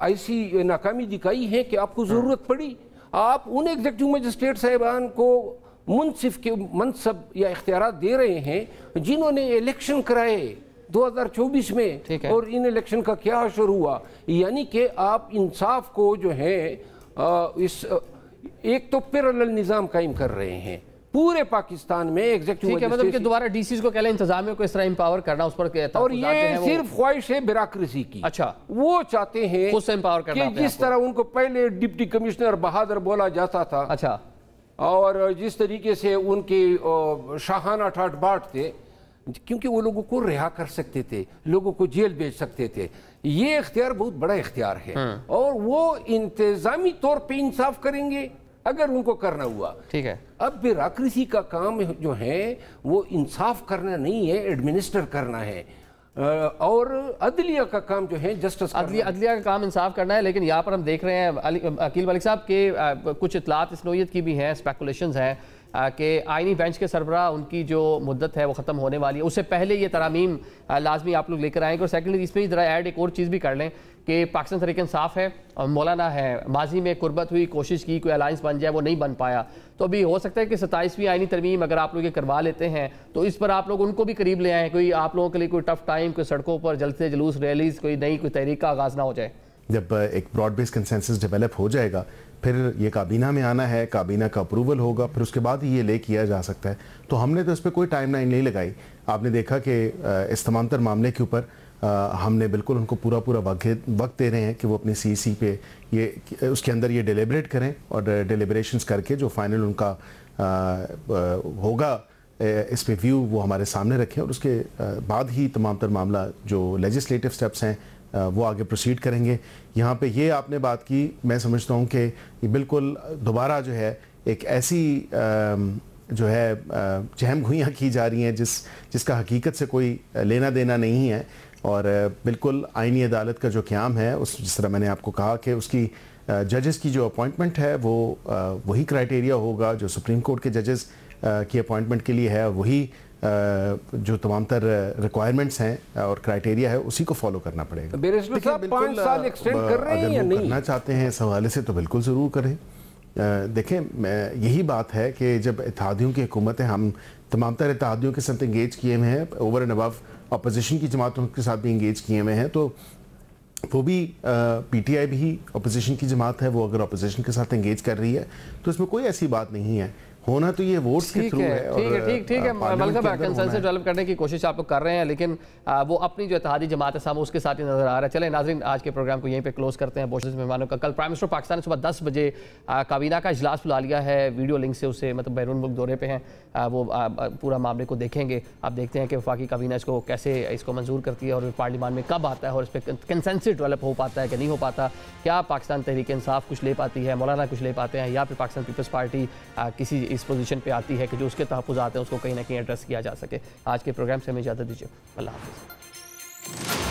ऐसी नाकामी दिखाई है कि आपको ज़रूरत पड़ी? आप उन एग्जेक्टिव मजिस्ट्रेट साहिबान को मुनसिफ के मनसब या इख्तियारात दे रहे हैं जिन्होंने इलेक्शन कराए 2024 में, और इन इलेक्शन का क्या असर हुआ? यानी कि आप इंसाफ को जो है इस एक तो पैरेलल निज़ाम कायम कर रहे हैं पूरे पाकिस्तान में एग्जेक्टिव। ठीक है, मतलब कि दोबारा डीसीज को कहले इंतजामिया को इस तरह एम्पावर करना, उस पर कहता, और ये सिर्फ ख्वाहिश है ब्यूरोक्रेसी की। अच्छा, वो चाहते हैं खुद से एम्पावर करना कि जिस तरह उनको पहले डिप्टी कमिश्नर बहादुर बोला जाता था, अच्छा, और जिस तरीके से उनके शाहाना ठाट बाट थे, क्योंकि वो लोगों को रिहा कर सकते थे, लोगों को जेल भेज सकते थे। ये इख्तियार बहुत बड़ा इख्तियार है, और वो इंतजामी तौर पे इंसाफ करेंगे अगर उनको करना हुआ। ठीक है। अब ब्यूरोक्रेसी का काम जो है वो इंसाफ करना नहीं है, एडमिनिस्टर करना है, और अदलिया का काम जो है जस्टिस, अदलिया का काम इंसाफ करना है। लेकिन यहाँ पर हम देख रहे हैं अकील मलिक साहब के कुछ इतलात इस नोयत की भी हैं, स्पेकुलेशंस हैं कि आइनी बेंच के सरबराह उनकी जो मुद्दत है वो ख़त्म होने वाली है, उससे पहले ये तरामीम लाजमी आप लोग लेकर आएंगे। और सेकेंडली इसमें ज़रा ऐड एक और चीज़ भी कर लें कि पाकिस्तान तहरीक इंसाफ है और मौलाना है, माजी में कुर्बत हुई, कोशिश की कोई अलायंस बन जाए, वो नहीं बन पाया, तो अभी हो सकता है कि 27वीं आइनी तरमीम अगर आप लोग ये करवा लेते हैं तो इस पर आप लोग उनको भी करीब ले आएँ, कोई आप लोगों के लिए कोई टफ टाइम, कोई सड़कों पर जलते जुलूस, रैलीज, कोई नई कोई तहरीक का आगाज़ ना हो जाए। जब एक ब्रॉड बेस्ड कंसेंसस डेवलप हो जाएगा, फिर ये काबीना में आना है, काबीना का अप्रूवल होगा, फिर उसके बाद ही ये ले किया जा सकता है। तो हमने तो इस पर कोई टाइम लाइन नहीं लगाई। आपने देखा कि इस तमामतर मामले के ऊपर हमने बिल्कुल उनको पूरा वक्त दे रहे हैं कि वो अपनी CEC पे ये उसके अंदर ये डिलिब्रेट करें, और डिलिब्रेशंस करके जो फाइनल उनका होगा इस पे व्यू वो हमारे सामने रखें और उसके बाद ही तमाम तर मामला जो लेजिस्लेटिव स्टेप्स हैं वो आगे प्रोसीड करेंगे। यहाँ पे ये आपने बात की, मैं समझता हूँ कि ये बिल्कुल दोबारा जो है एक ऐसी जो है चहम घुइयाँ की जा रही हैं जिसका हकीकत से कोई लेना देना नहीं है। और बिल्कुल आईनी अदालत का जो क़याम है उस जिस तरह मैंने आपको कहा कि उसकी जजेस की जो अपॉइंटमेंट है वो वही क्राइटेरिया होगा जो सुप्रीम कोर्ट के जजेस की अपॉइंटमेंट के लिए है, वही जो तमाम तर रिक्वायरमेंट्स हैं और क्राइटेरिया है उसी को फॉलो करना पड़ेगा। बैरिस्टर साहब 5 साल एक्सटेंड कर रहे हैं या नहीं करना चाहते हैं इस हवाले से तो बिल्कुल ज़रूर करें। देखें यही बात है कि जब इत्तेहादियों की हुकूमत है, हम तमाम तर इत्तेहादियों के साथ इंगेज किए हुए हैं, ओवर एंड अबव अपोजिशन की जमातों के साथ भी इंगेज किए हुए हैं, तो वो भी पीटीआई भी अपोजिशन की जमात है, वो अगर अपोजिशन के साथ इंगेज कर रही है तो इसमें कोई ऐसी बात नहीं है। होना तो ये वोट्स के थ्रू है। ठीक है मलका कंसेंसस डेवलप करने की कोशिश आप लोग कर रहे हैं, लेकिन वो अपनी जो इत्तेहादी जमात है सामने उसके साथ ही नजर आ रहा है। चले नाज़रीन, आज के प्रोग्राम को यहीं पे क्लोज करते हैं। बहुत से मेहमानों का कल प्राइम मिनिस्टर पाकिस्तान ने सुबह 10 बजे काबीना का इजलास बुला लिया है, वीडियो लिंक से उससे मतलब बैरून मुल्क दौरे पे हैं, वो पूरा मामले को देखेंगे। आप देखते हैं कि वफाकी काबीना इसको मंजूर करती है और पार्लियामान में कब आता है और इस पर कंसेंसस डेवलप हो पाता है कि नहीं हो पाता। क्या पाकिस्तान तहरीक इंसाफ कुछ ले पाती है, मौलाना कुछ ले पाते हैं, या फिर पाकिस्तान पीपल्स पार्टी किसी इस पोजीशन पे आती है कि जो उसके तहफ़्फ़ुज़ात हैं उसको कहीं ना कहीं एड्रेस किया जा सके। आज के प्रोग्राम से हमें इजाज़त दीजिए। अल्लाह हाफ़िज़।